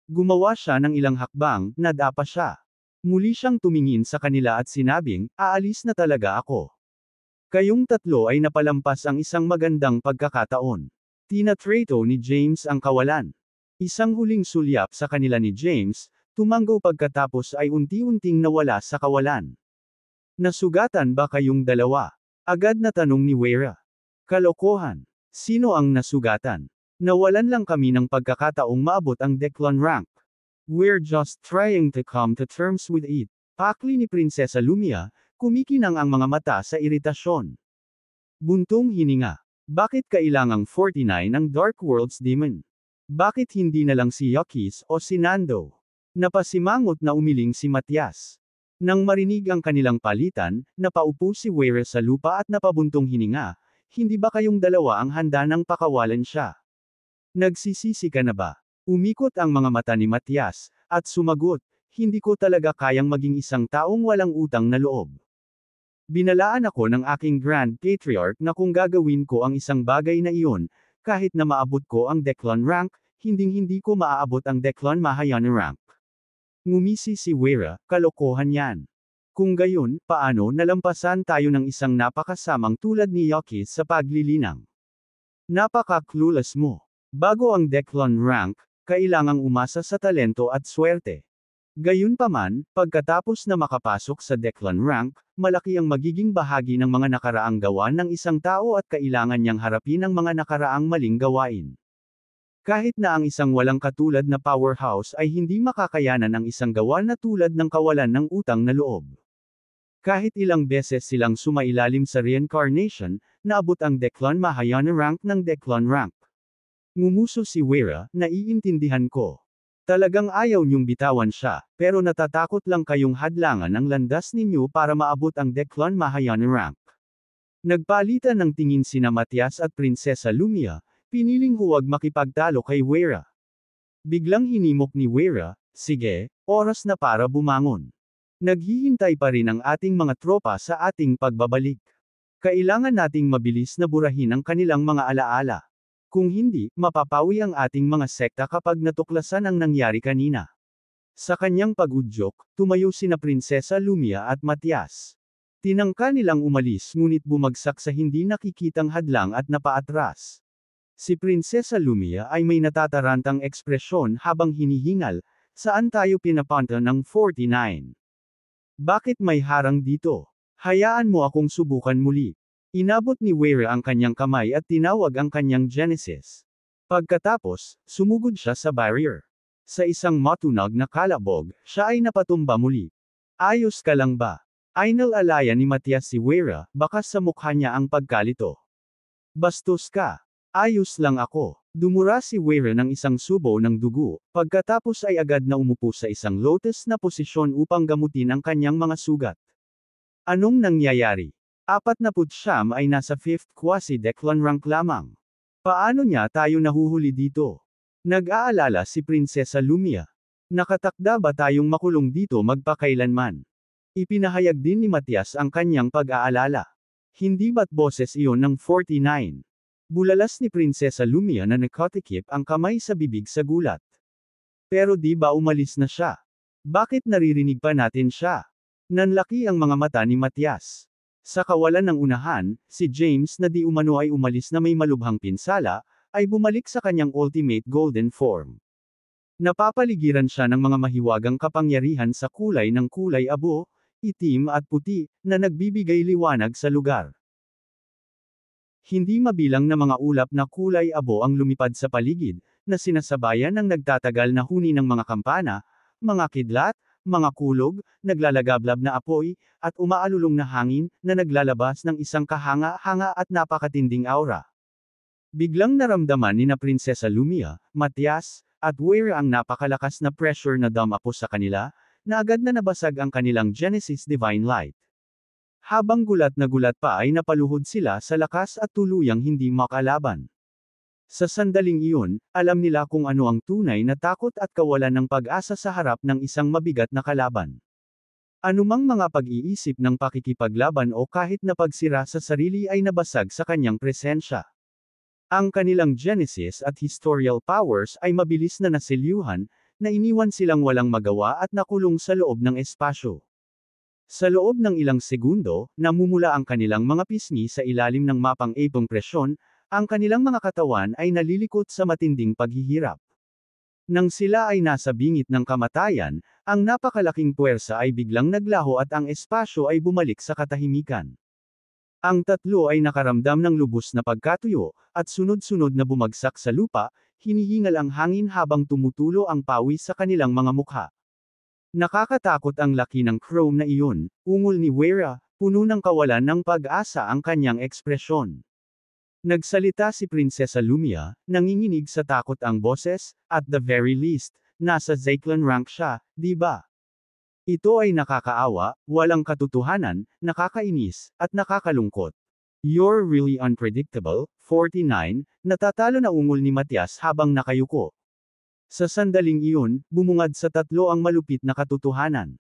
Gumawa siya ng ilang hakbang, nadapa siya. Muli siyang tumingin sa kanila at sinabing, aalis na talaga ako. Kayong tatlo ay napalampas ang isang magandang pagkakataon. Tinatrato ni James ang kawalan. Isang huling sulyap sa kanila ni James, tumanggo pagkatapos ay unti-unting nawala sa kawalan. Nasugatan ba kayong dalawa? Agad na tanong ni Wera. Kalokohan. Sino ang nasugatan? Nawalan lang kami ng pagkakataong maabot ang Declan rank. We're just trying to come to terms with it. Pakli ni Prinsesa Lumia, kumikinang ang mga mata sa iritasyon. Buntong hininga. Bakit kailangang 49 ang Dark World's Demon? Bakit hindi na lang si Yokis o si Nando? Napasimangot na umiling si Matias. Nang marinig ang kanilang palitan, napaupo si Wera sa lupa at napabuntong hininga, hindi ba kayong dalawa ang handa ng pakawalan siya? Nagsisisi ka na ba? Umikot ang mga mata ni Matias, at sumagot, hindi ko talaga kayang maging isang taong walang utang na loob. Binalaan ako ng aking Grand Patriarch na kung gagawin ko ang isang bagay na iyon, kahit na maabot ko ang Declan rank, hinding-hindi ko maaabot ang Declan Mahayana rank. Ngumisi si Wera, kalokohan yan. Kung gayon, paano nalampasan tayo ng isang napakasamang tulad ni Yokis sa paglilinang? Napaka-clueless mo. Bago ang Declan rank, kailangang umasa sa talento at swerte. Gayunpaman, pagkatapos na makapasok sa Declan rank, malaki ang magiging bahagi ng mga nakaraang gawain ng isang tao at kailangan niyang harapin ang mga nakaraang maling gawain. Kahit na ang isang walang katulad na powerhouse ay hindi makakayanan ang isang gawa na tulad ng kawalan ng utang na loob. Kahit ilang beses silang sumailalim sa reincarnation, naabot ang Declan Mahayana rank ng Declan rank. Ngumuso si Wera, naiintindihan ko. Talagang ayaw niyong bitawan siya, pero natatakot lang kayong hadlangan ang landas ninyo para maabot ang Declan Mahayana rank. Nagpalitan ng tingin sina Matias at Prinsesa Lumia, piniling huwag makipagtalo kay Wera. Biglang hinimok ni Wera, sige, oras na para bumangon. Naghihintay pa rin ang ating mga tropa sa ating pagbabalik. Kailangan nating mabilis na burahin ang kanilang mga alaala. Kung hindi, mapapawi ang ating mga sekta kapag natuklasan ang nangyari kanina. Sa kanyang pag-udyok, tumayo sina Prinsesa Lumia at Matias. Tinangka nilang umalis ngunit bumagsak sa hindi nakikitang hadlang at napaatras. Si Prinsesa Lumia ay may natatarantang ekspresyon habang hinihingal, saan tayo pinapunta ng 49? Bakit may harang dito? Hayaan mo akong subukan muli. Inabot ni Wera ang kanyang kamay at tinawag ang kanyang Genesis. Pagkatapos, sumugod siya sa barrier. Sa isang matunog na kalabog, siya ay napatumba muli. Ayos ka lang ba? Inaalaya ni Matias si Wera, baka sa mukha niya ang pagkalito. Bastos ka. Ayos lang ako. Dumura si Wera ng isang subo ng dugo, pagkatapos ay agad na umupo sa isang lotus na posisyon upang gamutin ang kanyang mga sugat. Anong nangyayari? 49 ay nasa 5th quasi-Declan rank lamang. Paano niya tayo nahuhuli dito? Nag-aalala si Prinsesa Lumia. Nakatakda ba tayong makulong dito magpakailanman? Ipinahayag din ni Matias ang kanyang pag-aalala. Hindi ba't boses iyon ng 49? Bulalas ni Prinsesa Lumia na nakatikip ang kamay sa bibig sa gulat. Pero di ba umalis na siya? Bakit naririnig pa natin siya? Nanlaki ang mga mata ni Matias. Sa kawalan ng unahan, si James na di umano ay umalis na may malubhang pinsala, ay bumalik sa kanyang ultimate golden form. Napapaligiran siya ng mga mahiwagang kapangyarihan sa kulay ng kulay abo, itim at puti, na nagbibigay liwanag sa lugar. Hindi mabilang na mga ulap na kulay abo ang lumipad sa paligid, na sinasabayan ng nagtatagal na huni ng mga kampana, mga kidlat, mga kulog, naglalagablab na apoy, at umaalulong na hangin, na naglalabas ng isang kahanga-hanga at napakatinding aura. Biglang naramdaman ni na Prinsesa Lumia, Matias, at Weira ang napakalakas na pressure na dumapo sa kanila, na agad na nabasag ang kanilang Genesis Divine Light. Habang gulat na gulat pa ay napaluhod sila sa lakas at tuluyang hindi makalaban. Sa sandaling iyon, alam nila kung ano ang tunay na takot at kawalan ng pag-asa sa harap ng isang mabigat na kalaban. Anumang mga pag-iisip ng pakikipaglaban o kahit na pagsira sa sarili ay nabasag sa kanyang presensya. Ang kanilang Genesis at historial powers ay mabilis na naselyuhan, na iniwan silang walang magawa at nakulong sa loob ng espasyo. Sa loob ng ilang segundo, namumula ang kanilang mga pisngi sa ilalim ng mapang epong presyon, ang kanilang mga katawan ay nalilikot sa matinding paghihirap. Nang sila ay nasa bingit ng kamatayan, ang napakalaking puwersa ay biglang naglaho at ang espasyo ay bumalik sa katahimikan. Ang tatlo ay nakaramdam ng lubos na pagkatuyo, at sunod-sunod na bumagsak sa lupa, hinihingal ang hangin habang tumutulo ang pawis sa kanilang mga mukha. Nakakatakot ang laki ng chrome na iyon, ungol ni Weira, puno ng kawalan ng pag-asa ang kanyang ekspresyon. Nagsalita si Prinsesa Lumia, nanginginig sa takot ang boses, at the very least, nasa Zyklon rank siya, di ba? Ito ay nakakaawa, walang katotohanan, nakakainis, at nakakalungkot. You're really unpredictable, 49, natatalo na ungol ni Matias habang nakayuko. Sa sandaling iyon, bumungad sa tatlo ang malupit na katotohanan.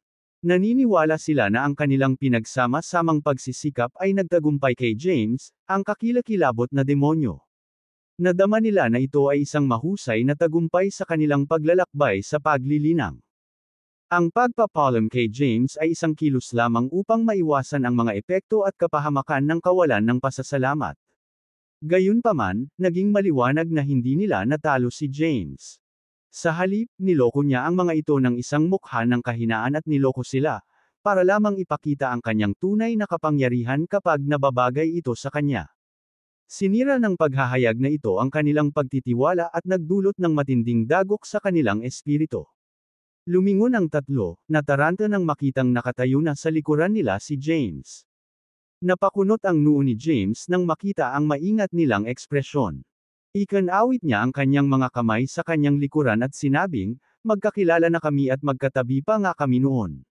Naniniwala sila na ang kanilang pinagsama-samang pagsisikap ay nagtagumpay kay James, ang kakilakilabot na demonyo. Nadama nila na ito ay isang mahusay na tagumpay sa kanilang paglalakbay sa paglilinang. Ang pagpapalam kay James ay isang kilos lamang upang maiwasan ang mga epekto at kapahamakan ng kawalan ng pasasalamat. Gayunpaman, naging maliwanag na hindi nila natalo si James. Sa halip, niloko niya ang mga ito ng isang mukha ng kahinaan at niloko sila, para lamang ipakita ang kanyang tunay na kapangyarihan kapag nababagay ito sa kanya. Sinira ng paghahayag na ito ang kanilang pagtitiwala at nagdulot ng matinding dagok sa kanilang espiritu. Lumingon ang tatlo, nataranta nang makitang nakatayo na sa likuran nila si James. Napakunot ang noo ni James nang makita ang maingat nilang ekspresyon. Ikanawit niya ang kanyang mga kamay sa kanyang likuran at sinabing, magkakilala na kami at magkatabi pa nga kami noon.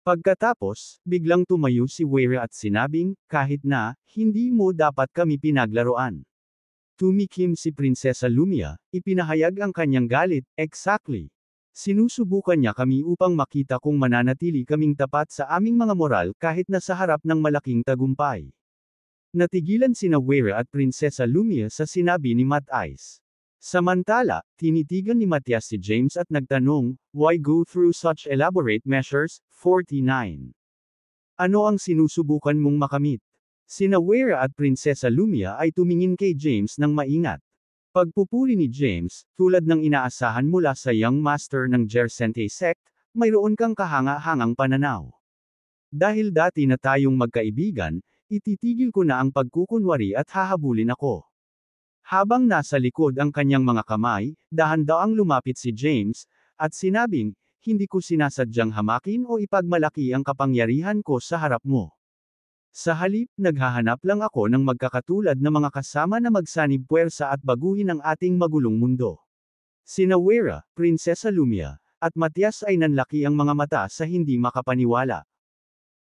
Pagkatapos, biglang tumayo si Weira at sinabing, kahit na, hindi mo dapat kami pinaglaruan. Tumikim si Prinsesa Lumia, ipinahayag ang kanyang galit, exactly. Sinusubukan niya kami upang makita kung mananatili kaming tapat sa aming mga moral kahit na sa harap ng malaking tagumpay. Natigilan sina Weira at Prinsesa Lumia sa sinabi ni Matias. Samantala, tinitigan ni Matias si James at nagtanong, why go through such elaborate measures, 49? Ano ang sinusubukan mong makamit? Sina Weira at Prinsesa Lumia ay tumingin kay James ng maingat. Pagpupuri ni James, tulad ng inaasahan mula sa Young Master ng Jersente sect, mayroon kang kahanga-hangang pananaw. Dahil dati na tayong magkaibigan, ititigil ko na ang pagkukunwari at hahabulin ako. Habang nasa likod ang kanyang mga kamay, dahan-daang lumapit si James, at sinabing, hindi ko sinasadyang hamakin o ipagmalaki ang kapangyarihan ko sa harap mo. Sa halip, naghahanap lang ako ng magkakatulad na mga kasama na magsanib puwersa at baguhin ang ating magulong mundo. Sina Weira, Prinsesa Lumia, at Matias ay nanlaki ang mga mata sa hindi makapaniwala.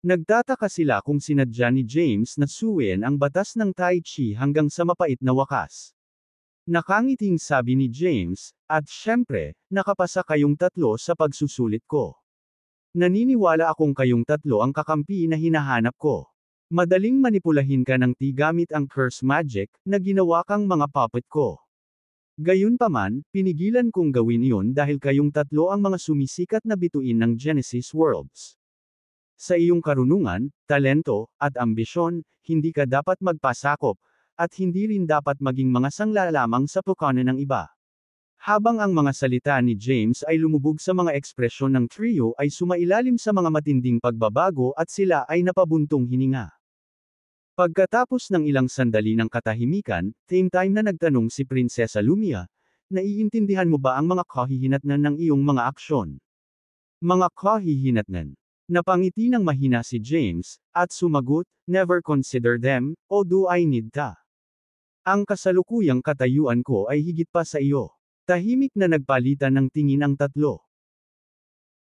Nagtataka sila kung sinadya ni James na suwiin ang batas ng Tai Chi hanggang sa mapait na wakas. Nakangiting sabi ni James, at syempre, nakapasa kayong tatlo sa pagsusulit ko. Naniniwala akong kayong tatlo ang kakampi na hinahanap ko. Madaling manipulahin ka ng gamit ang curse magic na ginawa kang mga puppet ko. Gayunpaman, pinigilan kong gawin iyon dahil kayong tatlo ang mga sumisikat na bituin ng Genesis Worlds. Sa iyong karunungan, talento, at ambisyon, hindi ka dapat magpasakop, at hindi rin dapat maging mga sangla lamang sa pukanan ng iba. Habang ang mga salita ni James ay lumubog sa mga ekspresyon ng trio ay sumailalim sa mga matinding pagbabago at sila ay napabuntong hininga. Pagkatapos ng ilang sandali ng katahimikan, same time na nagtanong si Prinsesa Lumia, naiintindihan mo ba ang mga kahihinatnan ng iyong mga aksyon? Mga kahihinatnan. Napangiti ng mahina si James, at sumagot, never consider them, o do I need ta? Ang kasalukuyang katayuan ko ay higit pa sa iyo. Tahimik na nagpalitan ng tingin ang tatlo.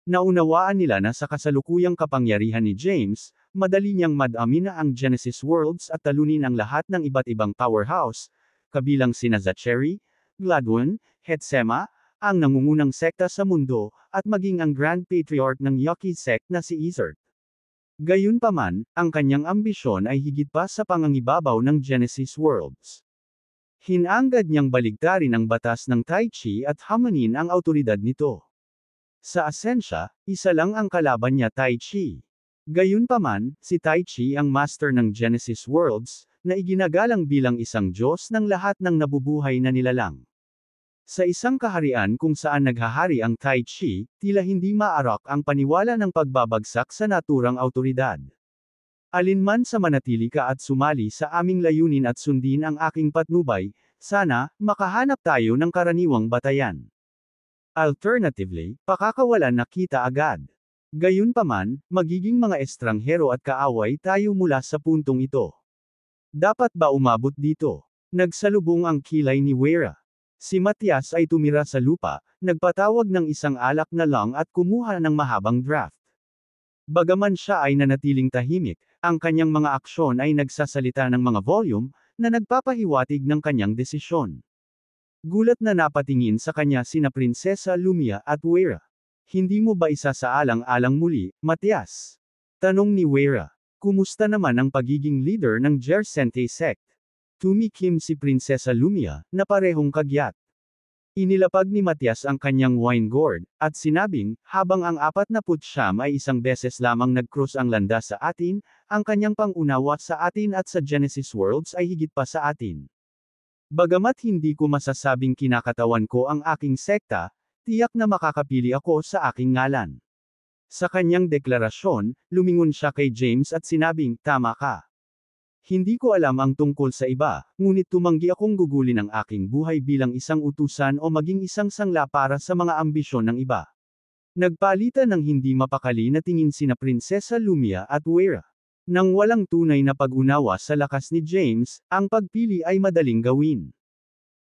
Naunawaan nila na sa kasalukuyang kapangyarihan ni James, madali niyang madamin na ang Genesis Worlds at talunin ang lahat ng iba't ibang powerhouse, kabilang sina Zacherry, Gladwin, Hetsema, ang nangungunang sekta sa mundo, at maging ang Grand Patriarch ng Yuki sect na si Izard. Gayunpaman, ang kanyang ambisyon ay higit pa sa pangangibabaw ng Genesis Worlds. Hinangad niyang baligtarin ang batas ng Tai Chi at hamanin ang awtoridad nito. Sa asensya, isa lang ang kalaban niya Tai Chi. Gayunpaman, si Tai Chi ang master ng Genesis Worlds, na iginagalang bilang isang Diyos ng lahat ng nabubuhay na nilalang. Sa isang kaharian kung saan naghahari ang Tai Chi, tila hindi maarak ang paniwala ng pagbabagsak sa naturang awtoridad. Alinman sa manatili ka at sumali sa aming layunin at sundin ang aking patnubay, sana, makahanap tayo ng karaniwang batayan. Alternatively, pakakawalan na kita agad. Gayunpaman, magiging mga estranghero at kaaway tayo mula sa puntong ito. Dapat ba umabot dito? Nagsalubong ang kilay ni Wera. Si Matias ay tumira sa lupa, nagpatawag ng isang alak na lang at kumuha ng mahabang draft. Bagaman siya ay nanatiling tahimik, ang kanyang mga aksyon ay nagsasalita ng mga volume, na nagpapahiwatig ng kanyang desisyon. Gulat na napatingin sa kanya sina Prinsesa Lumia at Wera. Hindi mo ba isasaalang-alang muli, Matias? Tanong ni Wera. Kumusta naman ang pagiging leader ng Jersente sect? Tumikim si Prinsesa Lumia, na parehong kagyat. Inilapag ni Matias ang kanyang wine gourd, at sinabing, habang ang 49 ay isang beses lamang nag-cross ang landas sa atin, ang kanyang pangunawa sa atin at sa Genesis Worlds ay higit pa sa atin. Bagamat hindi ko masasabing kinakatawan ko ang aking sekta, tiyak na makakapili ako sa aking ngalan. Sa kanyang deklarasyon, lumingon siya kay James at sinabing, tama ka. Hindi ko alam ang tungkol sa iba, ngunit tumanggi akong gugulin ang aking buhay bilang isang utusan o maging isang sangla para sa mga ambisyon ng iba. Nagpalitan ng hindi mapakali na tingin sina Prinsesa Lumia at Wera. Nang walang tunay na pag-unawa sa lakas ni James, ang pagpili ay madaling gawin.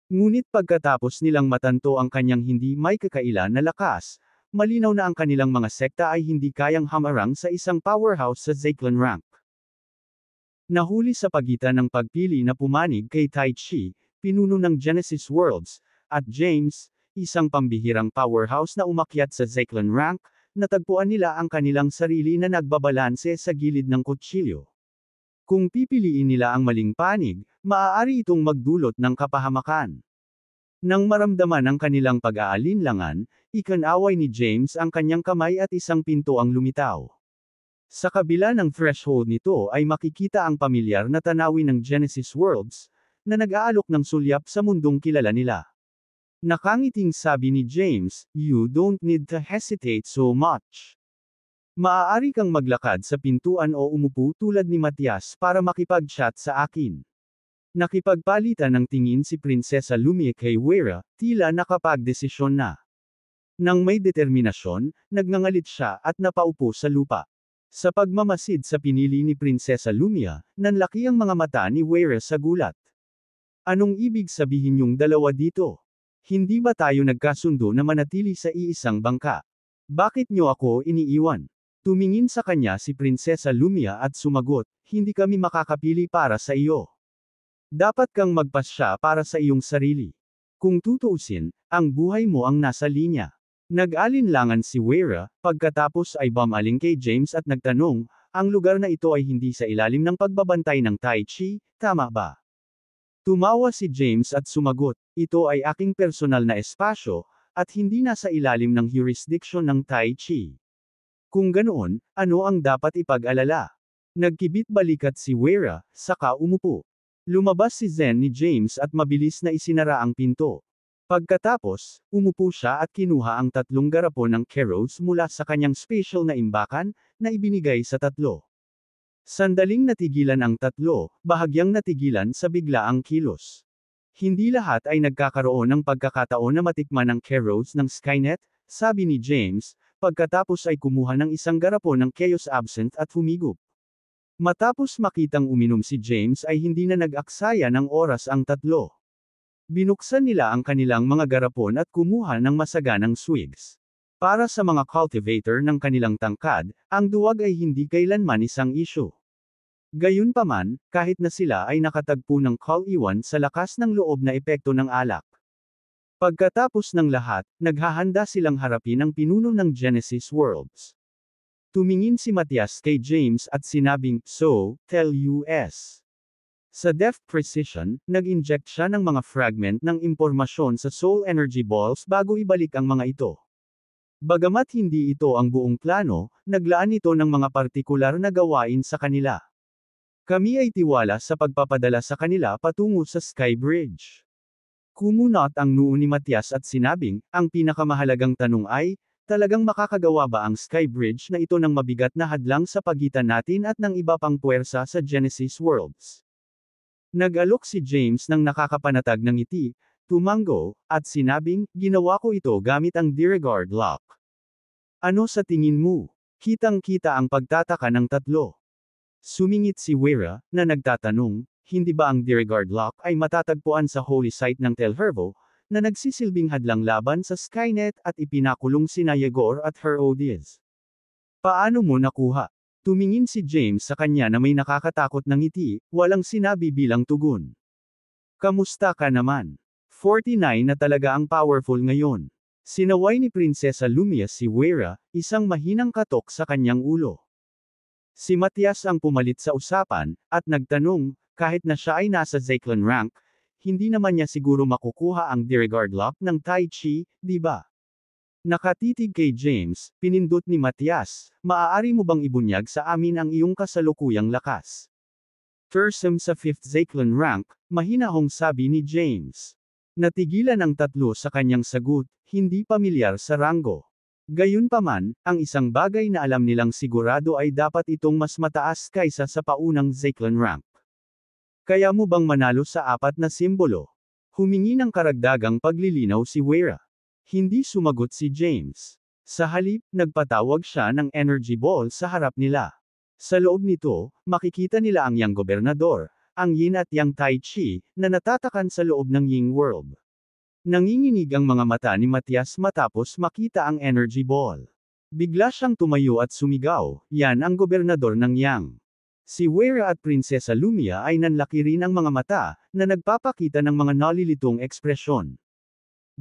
Ngunit pagkatapos nilang matanto ang kanyang hindi may kakaila na lakas, malinaw na ang kanilang mga sekta ay hindi kayang hamarang sa isang powerhouse sa Zeklan rank. Nahuli sa pagitan ng pagpili na pumanig kay Tai Chi, pinuno ng Genesis Worlds, at James, isang pambihirang powerhouse na umakyat sa Zeklan rank, natagpuan nila ang kanilang sarili na nagbabalanse sa gilid ng kutsilyo. Kung pipiliin nila ang maling panig, maaari itong magdulot ng kapahamakan. Nang maramdaman ang kanilang pag-aalinlangan, ikinaway ni James ang kanyang kamay at isang pinto ang lumitaw. Sa kabila ng threshold nito ay makikita ang pamilyar na tanawin ng Genesis Worlds, na nag-aalok ng sulyap sa mundong kilala nila. Nakangiting sabi ni James, you don't need to hesitate so much. Maaari kang maglakad sa pintuan o umupo tulad ni Matias para makipag-chat sa akin. Nakipagpalitan ng tingin si Prinsesa Lumia kay Wera, tila nakapagdesisyon na. Nang may determinasyon, nagngangalit siya at napaupo sa lupa. Sa pagmamasid sa pinili ni Prinsesa Lumia, nanlaki ang mga mata ni Wera sa gulat. Anong ibig sabihin yung dalawa dito? Hindi ba tayo nagkasundo na manatili sa iisang bangka? Bakit niyo ako iniiwan? Tumingin sa kanya si Prinsesa Lumia at sumagot, hindi kami makakapili para sa iyo. Dapat kang magpasya para sa iyong sarili. Kung tutuusin, ang buhay mo ang nasa linya. Nag-alinlangan si Wera, pagkatapos ay bumaling kay James at nagtanong, ang lugar na ito ay hindi sa ilalim ng pagbabantay ng Tai Chi, tama ba? Tumawa si James at sumagot, ito ay aking personal na espasyo, at hindi nasa ilalim ng jurisdiction ng Tai Chi. Kung ganoon, ano ang dapat ipag-alala? Nagkibit balikat si Weira, saka umupo. Lumabas si Zen ni James at mabilis na isinara ang pinto. Pagkatapos, umupo siya at kinuha ang 3 garapon ng Keros mula sa kanyang special na imbakan, na ibinigay sa 3. Sandaling natigilan ang 3, bahagyang natigilan sa biglaang kilos. Hindi lahat ay nagkakaroon ng pagkakataon na matikman ang Keros ng Skynet, sabi ni James, pagkatapos ay kumuha ng isang garapon ng Chaos Absinthe at humigop. Matapos makitang uminom si James ay hindi na nag-aksaya ng oras ang 3. Binuksan nila ang kanilang mga garapon at kumuha ng masaganang swigs. Para sa mga cultivator ng kanilang tangkad, ang duwag ay hindi kailanman isang issue. Gayunpaman, kahit na sila ay nakatagpo ng kal-iwan sa lakas ng loob na epekto ng alak. Pagkatapos ng lahat, naghahanda silang harapin ang pinuno ng Genesis Worlds. Tumingin si Matias kay James at sinabing, "So, tell us." Sa deft precision, nag-inject siya ng mga fragment ng impormasyon sa soul energy balls bago ibalik ang mga ito. Bagamat hindi ito ang buong plano, naglaan ito ng mga partikular na gawain sa kanila. Kami ay tiwala sa pagpapadala sa kanila patungo sa Sky Bridge. Kumunot ang noo ni Matias at sinabing, ang pinakamahalagang tanong ay, talagang makakagawa ba ang Sky Bridge na ito ng mabigat na hadlang sa pagitan natin at ng iba pang puwersa sa Genesis Worlds? Nag-alok si James ng nakakapanatag ng ngiti, tumango, at sinabing, ginawa ko ito gamit ang Disregard Lock. Ano sa tingin mo? Kitang-kita ang pagtataka ng 3. Sumingit si Weira, na nagtatanong, hindi ba ang Disregard Lock ay matatagpuan sa holy site ng Telhervo, na nagsisilbing hadlang laban sa Skynet at ipinakulong sina Yegor at Herodias? Paano mo nakuha? Tumingin si James sa kanya na may nakakatakot na ngiti, walang sinabi bilang tugon. Kamusta ka naman? 49 na talaga ang powerful ngayon. Sinaway ni Prinsesa Lumia si Weira, isang mahinang katok sa kanyang ulo. Si Matias ang pumalit sa usapan, at nagtanong, kahit na siya ay nasa Zeklan rank, hindi naman niya siguro makukuha ang Disregard Lock ng Tai Chi, di ba? Nakatitig kay James, pinindot ni Matias, maaari mo bang ibunyag sa amin ang iyong kasalukuyang lakas? Fearsome sa 5th Zeklan rank, mahinahong sabi ni James. Natigilan ang 3 sa kanyang sagot, hindi pamilyar sa ranggo. Gayunpaman, ang isang bagay na alam nilang sigurado ay dapat itong mas mataas kaysa sa paunang Zeklan rank. Kaya mo bang manalo sa 4 na simbolo? Humingi ng karagdagang paglilinaw si Weira. Hindi sumagot si James. Sa halip, nagpatawag siya ng energy ball sa harap nila. Sa loob nito, makikita nila ang Yang Gobernador, ang Yin at Yang Tai Chi, na natatakan sa loob ng Ying World. Nanginginig ang mga mata ni Matias matapos makita ang energy ball. Bigla siyang tumayo at sumigaw, yan ang gobernador ng Yang. Si Weira at Prinsesa Lumia ay nanlaki rin ang mga mata, na nagpapakita ng mga nalilitong ekspresyon.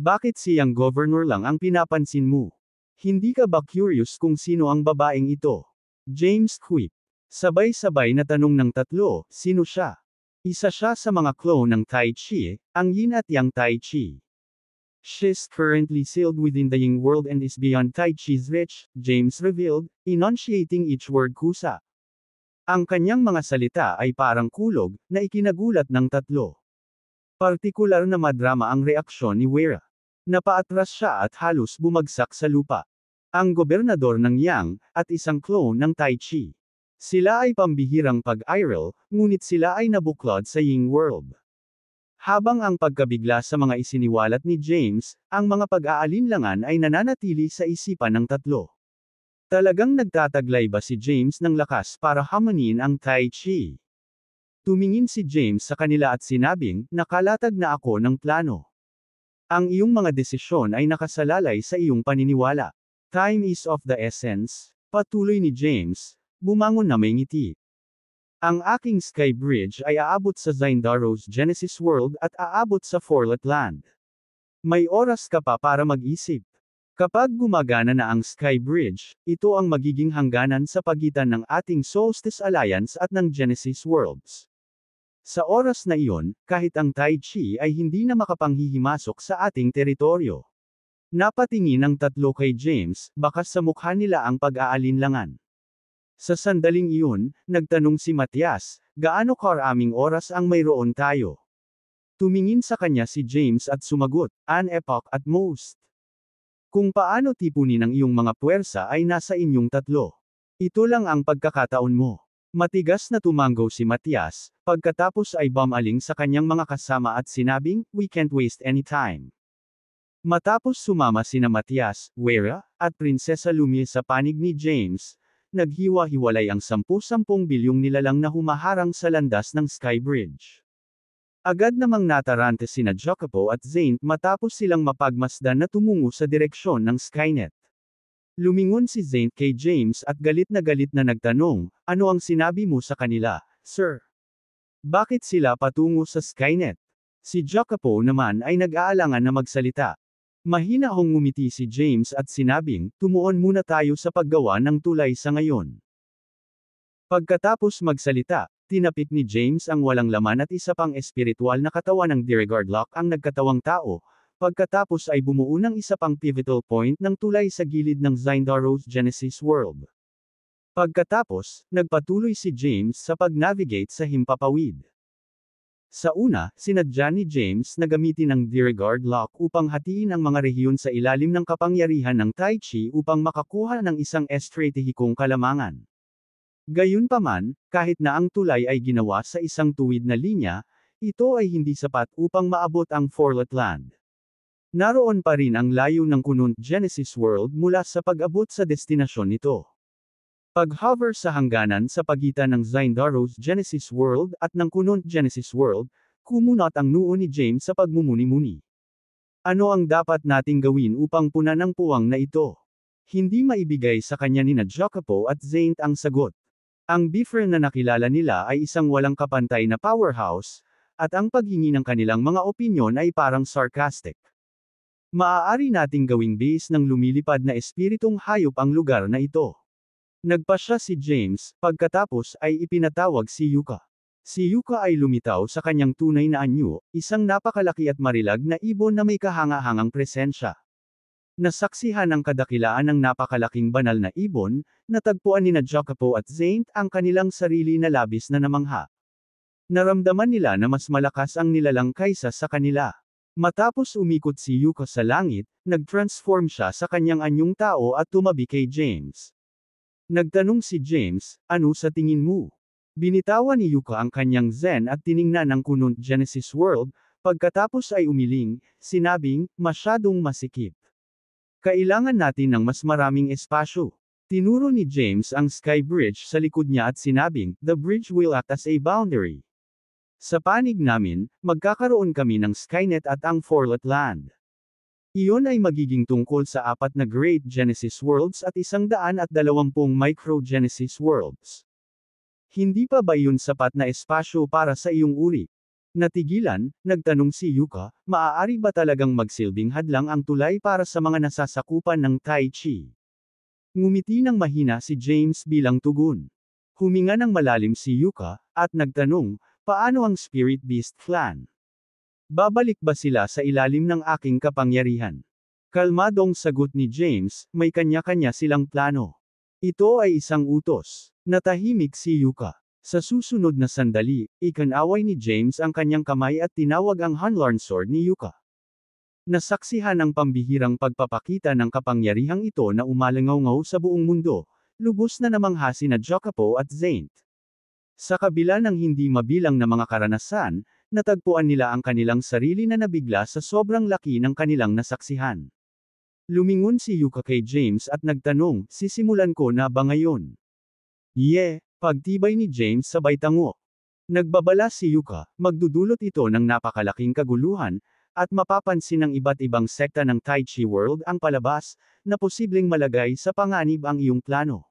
Bakit si Yang Governor lang ang pinapansin mo? Hindi ka ba curious kung sino ang babaeng ito? James quip. Sabay-sabay na tanong ng 3, sino siya? Isa siya sa mga clone ng Tai Chi, ang Yin at Yang Tai Chi. She's currently sealed within the Ying world and is beyond Tai Chi's reach, James revealed, enunciating each word kusa. Ang kanyang mga salita ay parang kulog, na ikinagulat ng 3. Partikular na madrama ang reaksyon ni Weira. Napaatras siya at halos bumagsak sa lupa. Ang gobernador ng Yang, at isang clone ng Tai Chi. Sila ay pambihirang pag-iral, ngunit sila ay nabuklod sa Ying world. Habang ang pagkabigla sa mga isiniwalat ni James, ang mga pag-aalinlangan ay nananatili sa isipan ng 3. Talagang nagtataglay ba si James ng lakas para hamanin ang Tai Chi? Tumingin si James sa kanila at sinabing, nakalatag na ako ng plano. Ang iyong mga desisyon ay nakasalalay sa iyong paniniwala. Time is of the essence, patuloy ni James, bumangon na may ngiti. Ang aking Sky Bridge ay aabot sa Zindaro's Genesis World at aabot sa Forlet Land. May oras ka pa para mag-isip. Kapag gumagana na ang Sky Bridge, ito ang magiging hangganan sa pagitan ng ating Solstice Alliance at ng Genesis Worlds. Sa oras na iyon, kahit ang Tai Chi ay hindi na makapanghihimasok sa ating teritoryo. Napatingin ang tatlo kay James, bakas sa mukha nila ang pag-aalinlangan. Sa sandaling iyon, nagtanong si Matias, gaano karaming oras ang mayroon tayo? Tumingin sa kanya si James at sumagot, an epoch at most. Kung paano tipunin ang iyong mga puwersa ay nasa inyong tatlo. Ito lang ang pagkakataon mo. Matigas na tumango si Matias, pagkatapos ay bumaling sa kanyang mga kasama at sinabing, we can't waste any time. Matapos sumama sina Matias, Wera, at Prinsesa Lumie sa panig ni James, naghiwa-hiwalay ang 10 bilyong nilalang na humaharang sa landas ng Sky Bridge. Agad namang natarante sina Jacopo at Zane matapos silang mapagmasdan na tumungo sa direksyon ng Skynet. Lumingon si Zane kay James at galit na nagtanong, ano ang sinabi mo sa kanila, sir? Bakit sila patungo sa Skynet? Si Jacopo naman ay nag-aalangan na magsalita. Mahina hong ngumiti si James at sinabing, tumuon muna tayo sa paggawa ng tulay sa ngayon. Pagkatapos magsalita, tinapik ni James ang walang laman at isa pang espiritual na katawan ng Diergaard Lock ang nagkatawang tao, pagkatapos ay bumuo ng isa pang pivotal point ng tulay sa gilid ng Zindaros Genesis World. Pagkatapos, nagpatuloy si James sa pag-navigate sa himpapawid. Sa una, sinadya ni James na gamitin ang Diergaard Lock upang hatiin ang mga rehiyon sa ilalim ng kapangyarihan ng Tai Chi upang makakuha ng isang estratehikong kalamangan. Gayunpaman, kahit na ang tulay ay ginawa sa isang tuwid na linya, ito ay hindi sapat upang maabot ang Forlet Land. Naroon pa rin ang layo ng kunund Genesis World mula sa pag-abot sa destinasyon nito. Pag-hover sa hangganan sa pagitan ng Zindaros Genesis World at ng kunund Genesis World, kumunot ang noo ni James sa pagmumuni-muni. Ano ang dapat nating gawin upang punan ang puwang na ito? Hindi maibigay sa kanya ni Jacopo at Zane ang sagot. Ang Beefer na nakilala nila ay isang walang kapantay na powerhouse, at ang paghingi ng kanilang mga opinyon ay parang sarcastic. Maaari nating gawing base ng lumilipad na espiritong hayop ang lugar na ito. Nagpasya si James, pagkatapos ay ipinatawag si Yuka. Si Yuka ay lumitaw sa kanyang tunay na anyo, isang napakalaki at marilag na ibon na may kahanga-hangang presensya. Nasaksihan ang kadakilaan ng napakalaking banal na ibon, natagpuan ni Jacopo at Zane ang kanilang sarili na labis na namangha. Naramdaman nila na mas malakas ang nilalang kaysa sa kanila. Matapos umikot si Yuka sa langit, nag-transform siya sa kanyang anyong tao at tumabi kay James. Nagtanong si James, ano sa tingin mo? Binitawan ni Yuka ang kanyang Zen at tiningnan ang kunund Genesis World, pagkatapos ay umiling, sinabing, masyadong masikip. Kailangan natin ng mas maraming espasyo. Tinuro ni James ang Sky Bridge sa likod niya at sinabing, the bridge will act as a boundary. Sa panig namin, magkakaroon kami ng Skynet at ang Forlet Land. Iyon ay magiging tungkol sa 4 na Great Genesis Worlds at 120 Micro Genesis Worlds. Hindi pa ba yun sapat na espasyo para sa iyong uri? Natigilan, nagtanong si Yuka, maaari ba talagang magsilbing hadlang ang tulay para sa mga nasasakupan ng Tai Chi? Ngumiti ng mahina si James bilang tugon. Huminga ng malalim si Yuka, at nagtanong, paano ang Spirit Beast Clan? Babalik ba sila sa ilalim ng aking kapangyarihan? Kalmadong sagot ni James, may kanya-kanya silang plano. Ito ay isang utos. Natahimik si Yuka. Sa susunod na sandali, ikinaway ni James ang kanyang kamay at tinawag ang Hunlarn Sword ni Yuka. Nasaksihan ang pambihirang pagpapakita ng kapangyarihang ito na umalangaw-ngaw sa buong mundo, lubos na namangha sina Jacopo at Zane. Sa kabila ng hindi mabilang na mga karanasan, natagpuan nila ang kanilang sarili na nabigla sa sobrang laki ng kanilang nasaksihan. Lumingon si Yuka kay James at nagtanong, sisimulan ko na ba ngayon? Pagtibay ni James sabay tango. Nagbabala si Yuka, magdudulot ito ng napakalaking kaguluhan, at mapapansin ng iba't ibang sekta ng Tai Chi World ang palabas, na posibleng malagay sa panganib ang iyong plano.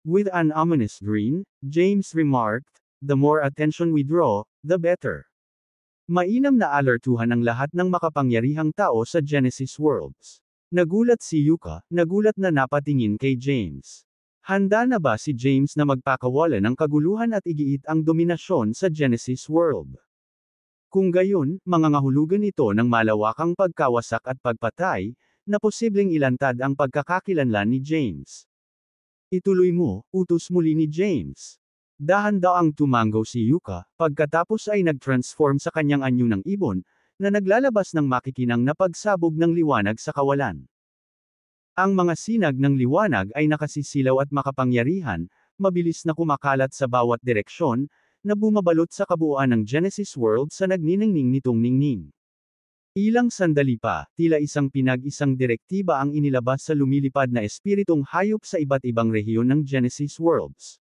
With an ominous grin, James remarked, the more attention we draw, the better. Mainam na alertuhan ang lahat ng makapangyarihang tao sa Genesis Worlds. Nagulat si Yuka, nagulat na napatingin kay James. Handa na ba si James na magpakawala ng kaguluhan at igiit ang dominasyon sa Genesis World? Kung gayon, mangangahulugan ito ng malawakang pagkawasak at pagpatay, na posibleng ilantad ang pagkakakilanlan ni James. Ituloy mo, utos muli ni James. Dahan-daang tumango si Yuka, pagkatapos ay nag-transform sa kanyang anyo ng ibon, na naglalabas ng makikinang na pagsabog ng liwanag sa kawalan. Ang mga sinag ng liwanag ay nakasisilaw at makapangyarihan, mabilis na kumakalat sa bawat direksyon, na bumabalot sa kabuuan ng Genesis World sa nagniningning nitong ningning. Ilang sandali pa, tila isang pinag-isang direktiba ang inilabas sa lumilipad na espiritong hayop sa iba't ibang rehiyon ng Genesis Worlds.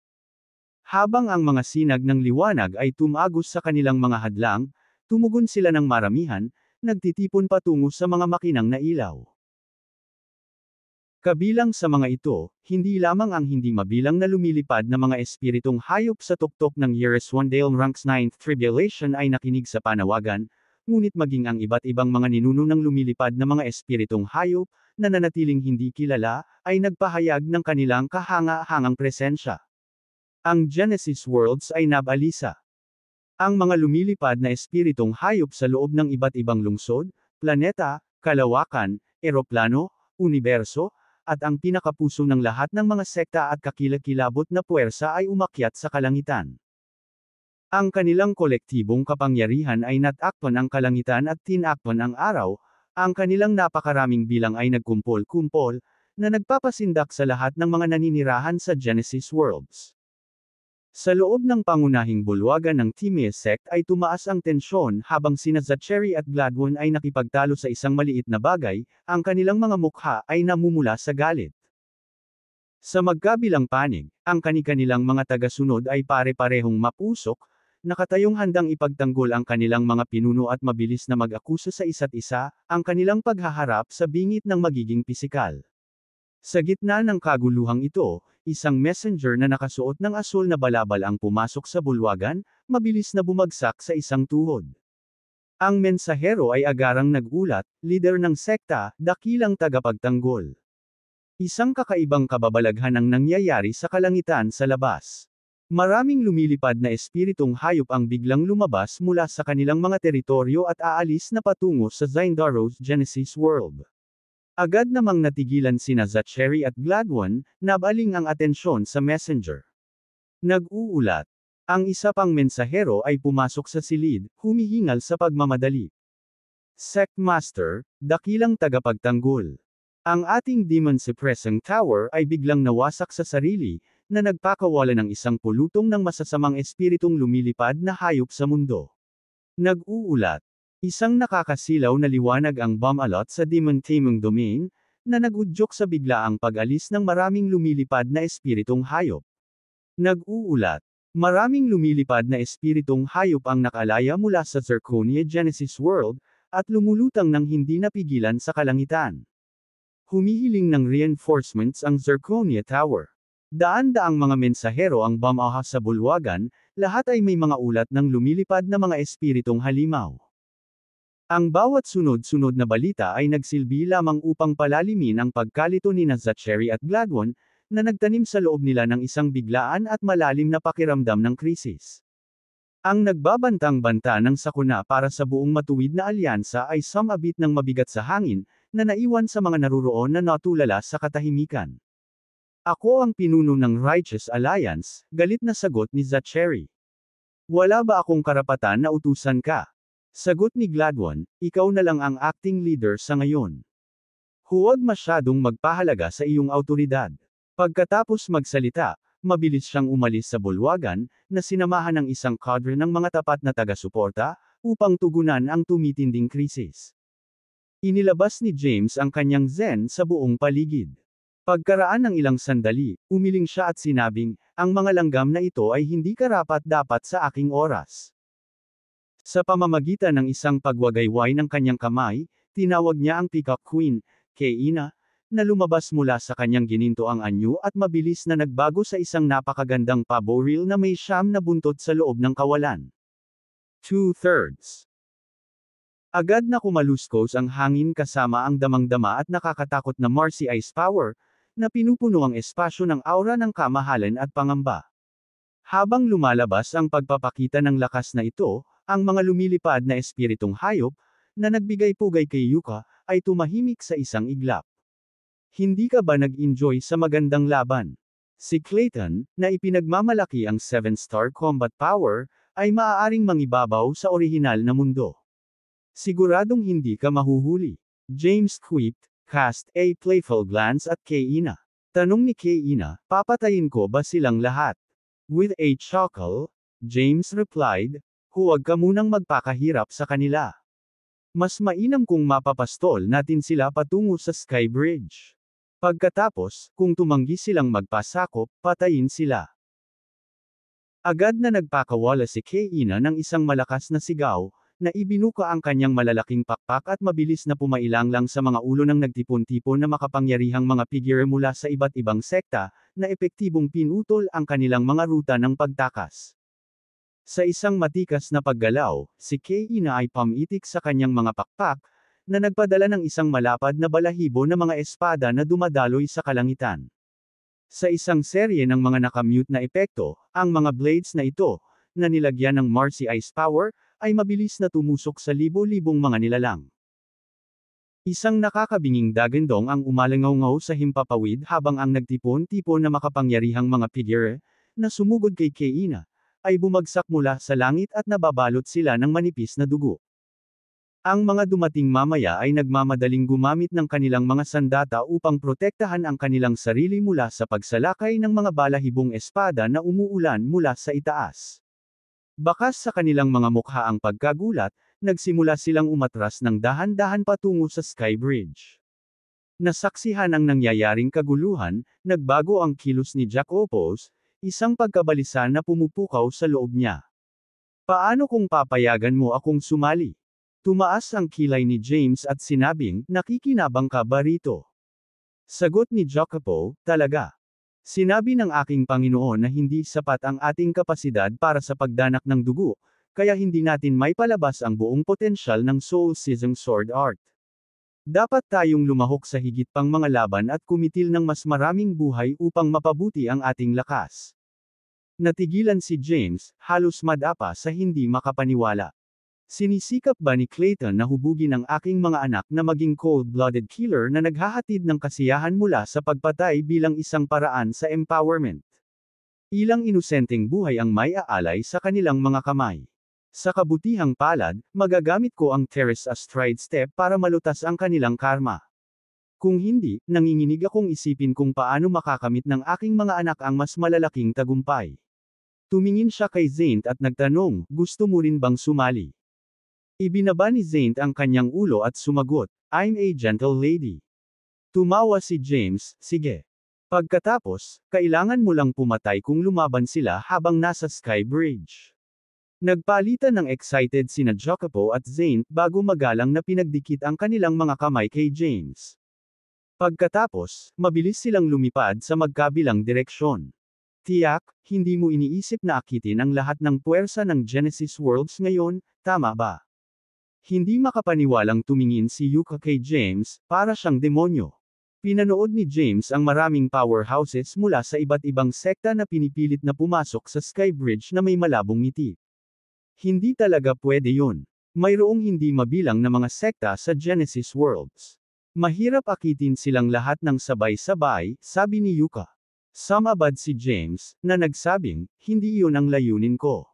Habang ang mga sinag ng liwanag ay tumagos sa kanilang mga hadlang, tumugon sila ng maramihan, nagtitipon patungo sa mga makinang na ilaw. Kabilang sa mga ito, hindi lamang ang hindi mabilang na lumilipad na mga espiritong hayop sa tuktok ng Yereswandale Ranks 9th Tribulation ay nakinig sa panawagan, ngunit maging ang iba't ibang mga ninuno ng lumilipad na mga espiritong hayop, na nanatiling hindi kilala, ay nagpahayag ng kanilang kahanga-hangang presensya. Ang Genesis Worlds ay nabalisa. Ang mga lumilipad na espiritong hayop sa loob ng iba't ibang lungsod, planeta, kalawakan, eroplano, universo, at ang pinakapuso ng lahat ng mga sekta at kakilakilabot na puwersa ay umakyat sa kalangitan. Ang kanilang kolektibong kapangyarihan ay natakpan ang kalangitan at tinakpan ang araw, ang kanilang napakaraming bilang ay nagkumpol-kumpol, na nagpapasindak sa lahat ng mga naninirahan sa Genesis Worlds. Sa loob ng pangunahing bulwagan ng Timaeus sect ay tumaas ang tensyon habang sina Zachary at Gladwin ay nakipagtalo sa isang maliit na bagay, ang kanilang mga mukha ay namumula sa galit. Sa magkabilang panig, ang kani-kanilang mga tagasunod ay pare-parehong mapusok, nakatayong handang ipagtanggol ang kanilang mga pinuno at mabilis na mag-akusa sa isa't isa, ang kanilang paghaharap sa bingit ng magiging pisikal. Sa gitna ng kaguluhang ito, isang messenger na nakasuot ng asul na balabal ang pumasok sa bulwagan, mabilis na bumagsak sa isang tuhod. Ang mensahero ay agarang nagulat, lider ng sekta, dakilang tagapagtanggol. Isang kakaibang kababalaghan ang nangyayari sa kalangitan sa labas. Maraming lumilipad na espiritong hayop ang biglang lumabas mula sa kanilang mga teritoryo at aalis na patungo sa Zindaro's Genesis World. Agad namang natigilan sina Zachary at Gladwin, nabaling ang atensyon sa messenger. Nag-uulat. Ang isa pang mensahero ay pumasok sa silid, humihingal sa pagmamadali. Sect Master, dakilang tagapagtanggol. Ang ating demon suppressing tower ay biglang nawasak sa sarili, na nagpakawala ng isang pulutong ng masasamang espiritong lumilipad na hayop sa mundo. Nag-uulat. Isang nakakasilaw na liwanag ang bomb-alot sa demon-taming domain, na nag-udyok sa biglaang pag-alis ng maraming lumilipad na espiritong hayop. Nag-uulat. Maraming lumilipad na espiritong hayop ang nakalaya mula sa Zirconia Genesis World, at lumulutang ng hindi napigilan sa kalangitan. Humihiling ng reinforcements ang Zirconia Tower. Daan-daang mga mensahero ang bomb-ahas sa bulwagan, lahat ay may mga ulat ng lumilipad na mga espiritong halimaw. Ang bawat sunod-sunod na balita ay nagsilbi lamang upang palalimin ang pagkalito ni Zachary at Gladwin, na nagtanim sa loob nila ng isang biglaan at malalim na pakiramdam ng krisis. Ang nagbabantang-banta ng sakuna para sa buong matuwid na alyansa ay sumabit ng mabigat sa hangin, na naiwan sa mga naruroon na natulala sa katahimikan. Ako ang pinuno ng Righteous Alliance, galit na sagot ni Zachary. Wala ba akong karapatan na utusan ka? Sagot ni Gladwin, ikaw na lang ang acting leader sa ngayon. Huwag masyadong magpahalaga sa iyong awtoridad. Pagkatapos magsalita, mabilis siyang umalis sa bulwagan, na sinamahan ng isang cadre ng mga tapat na taga-suporta, upang tugunan ang tumitinding krisis. Inilabas ni James ang kanyang zen sa buong paligid. Pagkaraan ng ilang sandali, umiling siya at sinabing, ang mga langgam na ito ay hindi karapat-dapat sa aking oras. Sa pamamagitan ng isang pagwagayway ng kanyang kamay, tinawag niya ang Peacock Queen, Keina, na lumabas mula sa kanyang ginintoang anyo at mabilis na nagbago sa isang napakagandang pabo reel na may siyam na buntot sa loob ng kawalan. 2/3. Agad na kumaluskos ang hangin kasama ang damang-dama at nakakatakot na Marcy Ice Power, na pinupuno ang espasyo ng aura ng kamahalan at pangamba. Habang lumalabas ang pagpapakita ng lakas na ito, ang mga lumilipad na espiritong hayop, na nagbigay-pugay kay Yuka, ay tumahimik sa isang iglap. Hindi ka ba nag-enjoy sa magandang laban? Si Clayton, na ipinagmamalaki ang 7-star combat power, ay maaaring mangibabaw sa orihinal na mundo. Siguradong hindi ka mahuhuli. James quipped, cast a playful glance at Keina. Tanong ni Keina, papatayin ko ba silang lahat? With a chuckle, James replied, huwag ka munang magpakahirap sa kanila. Mas mainam kung mapapastol natin sila patungo sa Sky Bridge. Pagkatapos, kung tumanggi silang magpasakop, patayin sila. Agad na nagpakawala si Keina ng isang malakas na sigaw, na ibinuka ang kanyang malalaking pakpak at mabilis na pumailanglang sa mga ulo ng nagtipon-tipon na makapangyarihang mga figure mula sa iba't ibang sekta, na epektibong pinutol ang kanilang mga ruta ng pagtakas. Sa isang matikas na paggalaw, si Keina ay pamitik sa kanyang mga pakpak, na nagpadala ng isang malapad na balahibo na mga espada na dumadaloy sa kalangitan. Sa isang serye ng mga nakamute na epekto, ang mga blades na ito, na nilagyan ng Marcy Ice Power, ay mabilis na tumusok sa libo-libong mga nilalang. Isang nakakabinging dagandong ang umalangaw-ngaw sa himpapawid habang ang nagtipon-tipon na makapangyarihang mga figure, na sumugod kay Keina, ay bumagsak mula sa langit at nababalot sila ng manipis na dugo. Ang mga dumating mamaya ay nagmamadaling gumamit ng kanilang mga sandata upang protektahan ang kanilang sarili mula sa pagsalakay ng mga balahibong espada na umuulan mula sa itaas. Bakas sa kanilang mga mukha ang pagkagulat, nagsimula silang umatras ng dahan-dahan patungo sa Sky Bridge. Nasaksihan ang nangyayaring kaguluhan, nagbago ang kilos ni Jack Opos, isang pagkabalisa na pumupukaw sa loob niya. Paano kung papayagan mo akong sumali? Tumaas ang kilay ni James at sinabing, nakikinabang ka ba rito? Sagot ni Jacopo, talaga. Sinabi ng aking Panginoon na hindi sapat ang ating kapasidad para sa pagdanak ng dugo, kaya hindi natin may palabas ang buong potensyal ng Soul Season Sword Art. Dapat tayong lumahok sa higit pang mga laban at kumitil ng mas maraming buhay upang mapabuti ang ating lakas. Natigilan si James, halos madapa sa hindi makapaniwala. Sinisikap ba ni Clayton na hubugin ang aking mga anak na maging cold-blooded killer na naghahatid ng kasiyahan mula sa pagpatay bilang isang paraan sa empowerment? Ilang inosenteng buhay ang may aalay sa kanilang mga kamay. Sa kabutihang palad, magagamit ko ang Terrace Astride Step para malutas ang kanilang karma. Kung hindi, nanginginig akong isipin kung paano makakamit ng aking mga anak ang mas malalaking tagumpay. Tumingin siya kay Zaint at nagtanong, gusto mo rin bang sumali? Ibinaba ni Zaint ang kanyang ulo at sumagot, I'm a gentle lady. Tumawa si James, sige. Pagkatapos, kailangan mo lang pumatay kung lumaban sila habang nasa Sky Bridge. Nagpalitan ng excited sina Jacopo at Zaint bago magalang na pinagdikit ang kanilang mga kamay kay James. Pagkatapos, mabilis silang lumipad sa magkabilang direksyon. Tiyak, hindi mo iniisip na akitin ang lahat ng puwersa ng Genesis Worlds ngayon, tama ba? Hindi makapaniwalang tumingin si Yuka kay James, para siyang demonyo. Pinanood ni James ang maraming powerhouses mula sa iba't ibang sekta na pinipilit na pumasok sa Sky Bridge na may malabong ngiti. Hindi talaga pwede yun. Mayroong hindi mabilang na mga sekta sa Genesis Worlds. Mahirap akitin silang lahat ng sabay-sabay, sabi ni Yuka. Sumabad si James, na nagsabing, hindi iyon ang layunin ko.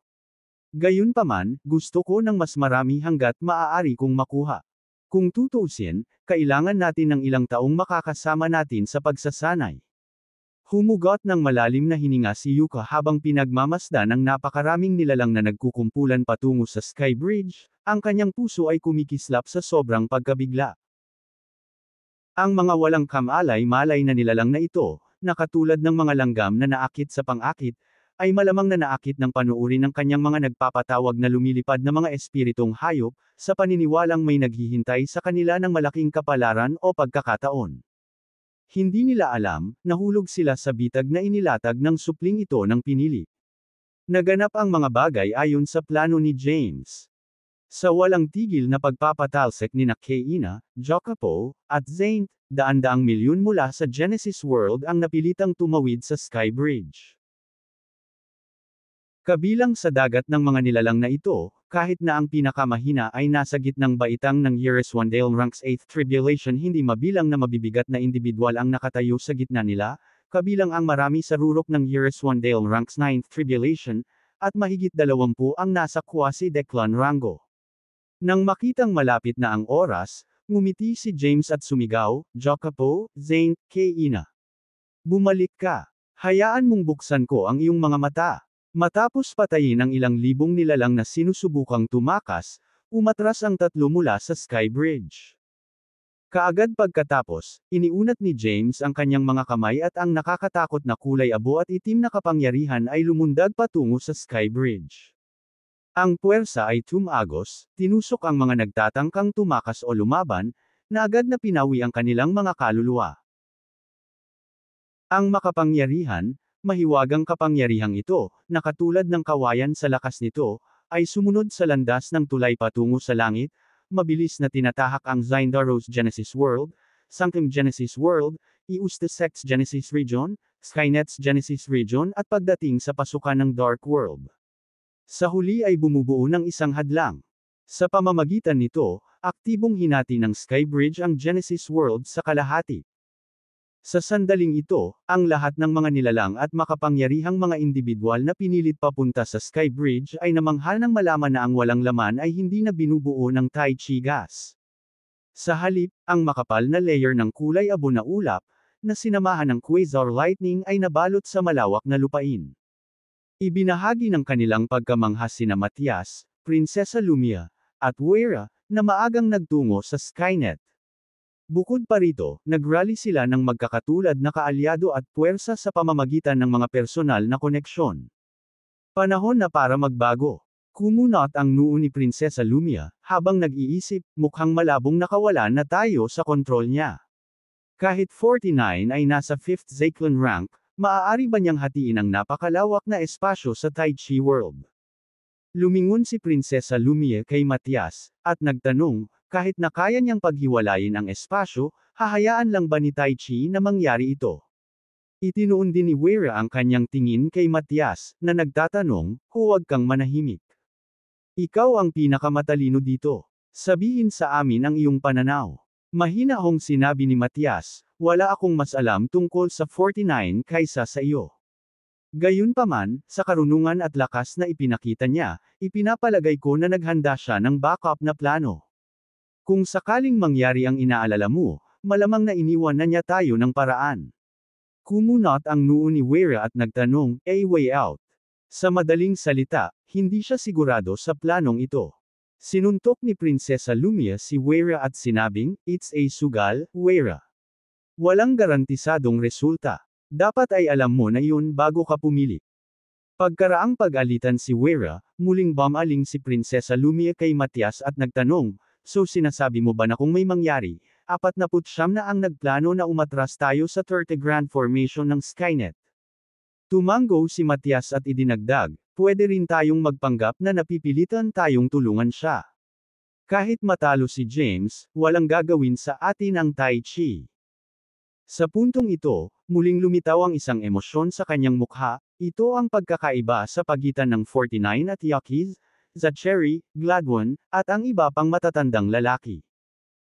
Gayunpaman, gusto ko ng mas marami hanggat maaari kong makuha. Kung tutuusin, kailangan natin ng ilang taong makakasama natin sa pagsasanay. Humugot ng malalim na hininga si Yuka habang pinagmamasdan ng napakaraming nilalang na nagkukumpulan patungo sa Sky Bridge, ang kanyang puso ay kumikislap sa sobrang pagkabigla. Ang mga walang kamalay-malay na nilalang na ito, na katulad ng mga langgam na naakit sa pang-akit, ay malamang na naakit ng panuuri ng kanyang mga nagpapatawag na lumilipad na mga espiritong hayop, sa paniniwalang may naghihintay sa kanila ng malaking kapalaran o pagkakataon. Hindi nila alam, nahulog sila sa bitag na inilatag ng supling ito ng pinili. Naganap ang mga bagay ayon sa plano ni James. Sa walang tigil na pagpapatalsik nina Kaina, Jacopo, at Zayn, daan-daang milyon mula sa Genesis World ang napilitang tumawid sa Sky Bridge. Kabilang sa dagat ng mga nilalang na ito, kahit na ang pinakamahina ay nasa gitnang baitang ng Yereswandale Ranks 8th Tribulation, hindi mabilang na mabibigat na individual ang nakatayo sa gitna nila, kabilang ang marami sa rurok ng Yereswandale Ranks 9th Tribulation, at mahigit 20 ang nasa quasi-declan rango. Nang makitang malapit na ang oras, ngumiti si James at sumigaw, "Jacopo, Zayn, Kaina. Bumalik ka. Hayaan mong buksan ko ang iyong mga mata." Matapos patayin ang ilang libong nilalang na sinusubukang tumakas, umatras ang tatlo mula sa Sky Bridge. Kaagad pagkatapos, iniunat ni James ang kanyang mga kamay at ang nakakatakot na kulay abo at itim na kapangyarihan ay lumundag patungo sa Sky Bridge. Ang puwersa ay tumagos, tinusok ang mga nagtatangkang tumakas o lumaban, na agad na pinawi ang kanilang mga kaluluwa. Ang makapangyarihan, mahiwagang kapangyarihang ito, na katulad ng kawayan sa lakas nito, ay sumunod sa landas ng tulay patungo sa langit, mabilis na tinatahak ang Zindaros Genesis World, Sanctum Genesis World, Eustacex Genesis Region, Skynet's Genesis Region at pagdating sa pasukan ng Dark World. Sa huli ay bumubuo ng isang hadlang. Sa pamamagitan nito, aktibong hinati ng Sky Bridge ang Genesis World sa kalahati. Sa sandaling ito, ang lahat ng mga nilalang at makapangyarihang mga individual na pinilit papunta sa Sky Bridge ay namangha nang malaman na ang walang laman ay hindi na binubuo ng Tai Chi gas. Sa halip, ang makapal na layer ng kulay abo na ulap, na sinamahan ng quasar lightning ay nabalot sa malawak na lupain. Ibinahagi ng kanilang pagkamangha sina Matias, Prinsesa Lumia, at Wera, na maagang nagtungo sa Skynet. Bukod pa rito, nagrally sila ng magkakatulad na kaalyado at puwersa sa pamamagitan ng mga personal na koneksyon. Panahon na para magbago. Kumunot ang noo ni Prinsesa Lumia, habang nag-iisip, mukhang malabong nakawalan na tayo sa kontrol niya. Kahit 49 ay nasa 5th Zeklan rank, maaari ba niyang hatiin ang napakalawak na espasyo sa Tai Chi World? Lumingon si Prinsesa Lumia kay Matias, at nagtanong, kahit na kaya niyang paghiwalayin ang espasyo, hahayaan lang ba ni Tai Chi na mangyari ito? Itinuon din ni Wera ang kanyang tingin kay Matias, na nagtatanong, huwag kang manahimik. Ikaw ang pinakamatalino dito. Sabihin sa amin ang iyong pananaw. Mahinahong sinabi ni Matias, wala akong mas alam tungkol sa 49 kaysa sa iyo. Gayunpaman, sa karunungan at lakas na ipinakita niya, ipinapalagay ko na naghanda siya ng backup na plano. Kung sakaling mangyari ang inaalala mo, malamang na iniwan na niya tayo ng paraan. Kumunot ang noo ni Wera at nagtanong, a way out. Sa madaling salita, hindi siya sigurado sa planong ito. Sinuntok ni Prinsesa Lumia si Wera at sinabing, it's a sugal, Wera. Walang garantisadong resulta. Dapat ay alam mo na yun bago ka pumili. Pagkaraang pag-alitan si Wera, muling bumaling si Prinsesa Lumia kay Matias at nagtanong, so sinasabi mo ba na kung may mangyari, 49 na ang nagplano na umatras tayo sa 30 Grand Formation ng Skynet? Tumango si Matias at idinagdag, pwede rin tayong magpanggap na napipilitan tayong tulungan siya. Kahit matalo si James, walang gagawin sa atin ang Tai Chi. Sa puntong ito, muling lumitaw ang isang emosyon sa kanyang mukha, ito ang pagkakaiba sa pagitan ng 49 at Yakiz, Zachary, Gladwin, at ang iba pang matatandang lalaki.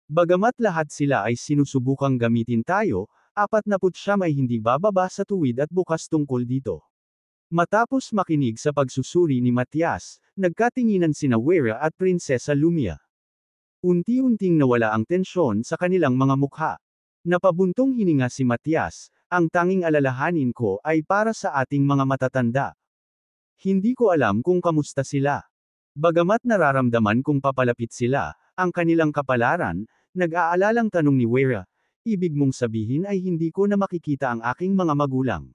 Bagamat lahat sila ay sinusubukang gamitin tayo, 49 ay hindi bababa sa tuwid at bukas tungkol dito. Matapos makinig sa pagsusuri ni Matias, nagkatinginan sina Wera at Prinsesa Lumia. Unti-unting nawala ang tensyon sa kanilang mga mukha. Napabuntong hininga si Matias, ang tanging alalahanin ko ay para sa ating mga matatanda. Hindi ko alam kung kamusta sila. Bagamat nararamdaman kong papalapit sila, ang kanilang kapalaran, nag-aalalang tanong ni Wera, ibig mong sabihin ay hindi ko na makikita ang aking mga magulang.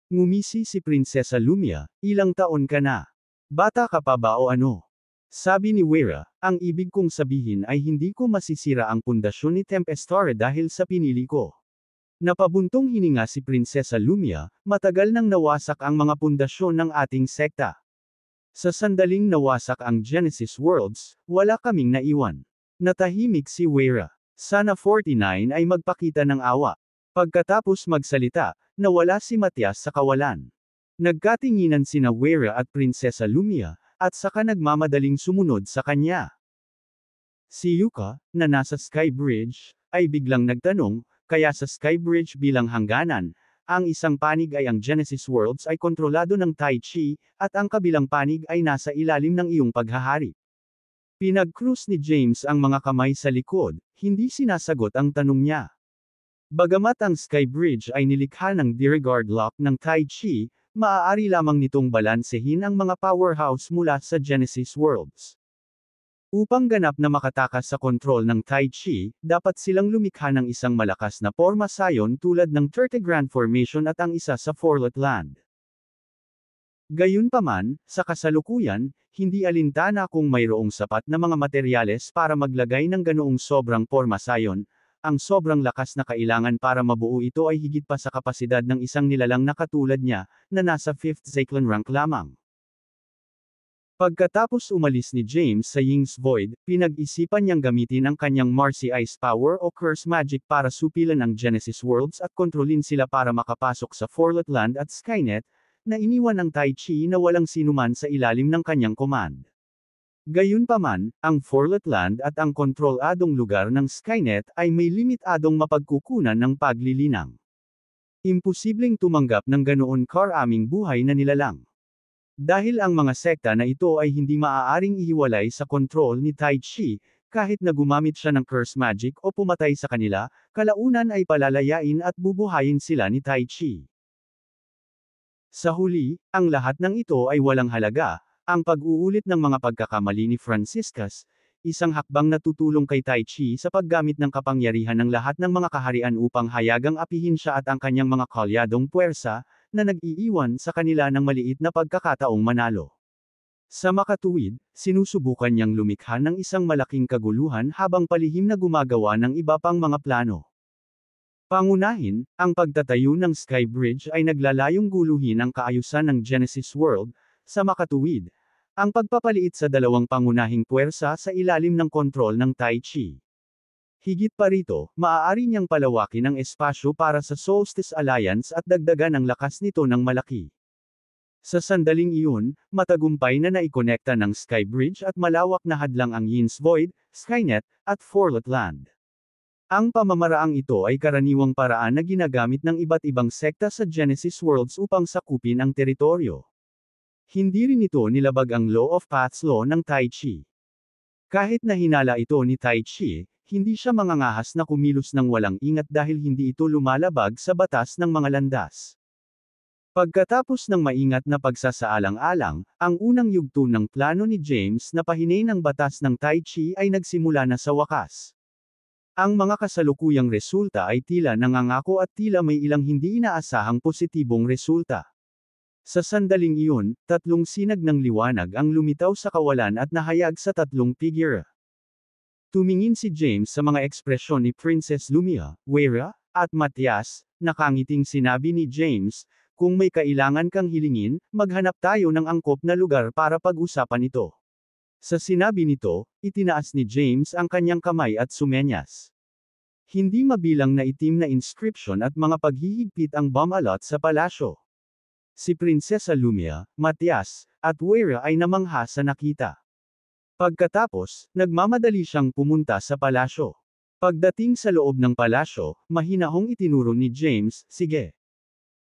Ngumisi si Prinsesa Lumia, ilang taon ka na? Bata ka pa ba o ano? Sabi ni Wera, ang ibig kong sabihin ay hindi ko masisira ang pundasyon ni Tempestore dahil sa pinili ko. Napabuntong hininga si Prinsesa Lumia, matagal nang nawasak ang mga pundasyon ng ating sekta. Sa sandaling nawasak ang Genesis Worlds, wala kaming naiwan. Natahimik si Weira. Sana 49 ay magpakita ng awa. Pagkatapos magsalita, nawala si Matias sa kawalan. Nagkatinginan sina Weira at Prinsesa Lumia, at saka nagmamadaling sumunod sa kanya. Si Yuka, na nasa Sky Bridge, ay biglang nagtanong, kaya sa Sky Bridge bilang hangganan, ang isang panig ay ang Genesis Worlds ay kontrolado ng Tai Chi, at ang kabilang panig ay nasa ilalim ng iyong paghahari. Pinag-cruise ni James ang mga kamay sa likod, hindi sinasagot ang tanong niya. Bagamat ang Sky Bridge ay nilikha ng Disregard Lock ng Tai Chi, maaari lamang nitong balansehin ang mga powerhouse mula sa Genesis Worlds. Upang ganap na makatakas sa kontrol ng Tai Chi, dapat silang lumikha ng isang malakas na porma sayon tulad ng 30 Grand Formation at ang isa sa Fourlet Land. Gayunpaman, sa kasalukuyan, hindi alintana kung mayroong sapat na mga materyales para maglagay ng ganoong sobrang porma sayon, ang sobrang lakas na kailangan para mabuo ito ay higit pa sa kapasidad ng isang nilalang na katulad niya, na nasa 5th Zyklon rank lamang. Pagkatapos umalis ni James sa Ying's Void, pinag-isipan niyang gamitin ang kanyang Marcy Ice Power o Curse Magic para supilan ang Genesis Worlds at kontrolin sila para makapasok sa Fourlet Land at Skynet, na iniwan ng Tai Chi na walang sinuman sa ilalim ng kanyang command. Gayunpaman, ang Fourlet Land at ang kontroladong lugar ng Skynet ay may limitadong mapagkukunan ng paglilinang. Imposibleng tumanggap ng ganoon karaming buhay na nilalang. Dahil ang mga sekta na ito ay hindi maaaring ihiwalay sa kontrol ni Tai Chi, kahit na gumamit siya ng curse magic o pumatay sa kanila, kalaunan ay palalayain at bubuhayin sila ni Tai Chi. Sa huli, ang lahat ng ito ay walang halaga, ang pag-uulit ng mga pagkakamali ni Franciscus, isang hakbang na tutulong kay Tai Chi sa paggamit ng kapangyarihan ng lahat ng mga kaharian upang hayagang apihin siya at ang kanyang mga kalyadong puwersa, na nag-iiwan sa kanila ng maliit na pagkakataong manalo. Sa makatuwid, sinusubukan niyang lumikha ng isang malaking kaguluhan habang palihim na gumagawa ng iba pang mga plano. Pangunahin, ang pagtatayo ng Sky Bridge ay naglalayong guluhin ang kaayusan ng Genesis World. Sa makatuwid, ang pagpapaliit sa dalawang pangunahing puwersa sa ilalim ng kontrol ng Tai Chi. Higit pa rito, maaari niyang palawakin ang espasyo para sa Solstice Alliance at dagdagan ang lakas nito ng malaki. Sa sandaling iyon, matagumpay na naikonekta ng Sky Bridge at malawak na hadlang ang Ying's Void, Skynet, at Fourlet Land. Ang pamamaraang ito ay karaniwang paraan na ginagamit ng iba't ibang sekta sa Genesis Worlds upang sakupin ang teritoryo. Hindi rin ito nilabag ang Law of Paths Law ng Tai Chi. Kahit na hinala ito ni Tai Chi, hindi siya mangangahas na kumilos ng walang ingat dahil hindi ito lumalabag sa batas ng mga landas. Pagkatapos ng maingat na pagsasaalang-alang, ang unang yugto ng plano ni James na pahinain ang batas ng Tai Chi ay nagsimula na sa wakas. Ang mga kasalukuyang resulta ay tila nangangako at tila may ilang hindi inaasahang positibong resulta. Sa sandaling iyon, tatlong sinag ng liwanag ang lumitaw sa kawalan at nahayag sa tatlong figure. Tumingin si James sa mga ekspresyon ni Princess Lumia, Weira, at Matias, nakangiting sinabi ni James, kung may kailangan kang hilingin, maghanap tayo ng angkop na lugar para pag-usapan ito. Sa sinabi nito, itinaas ni James ang kanyang kamay at sumenyas. Hindi mabilang na itim na inscription at mga paghihigpit ang bumalot sa palasyo. Si Prinsesa Lumia, Matias, at Weira ay namangha sa nakita. Pagkatapos, nagmamadali siyang pumunta sa palasyo. Pagdating sa loob ng palasyo, mahinahong itinuro ni James, sige.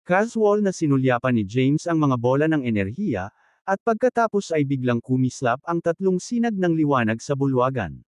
Casual na sinulyapan ni James ang mga bola ng enerhiya, at pagkatapos ay biglang kumislap ang tatlong sinag ng liwanag sa bulwagan.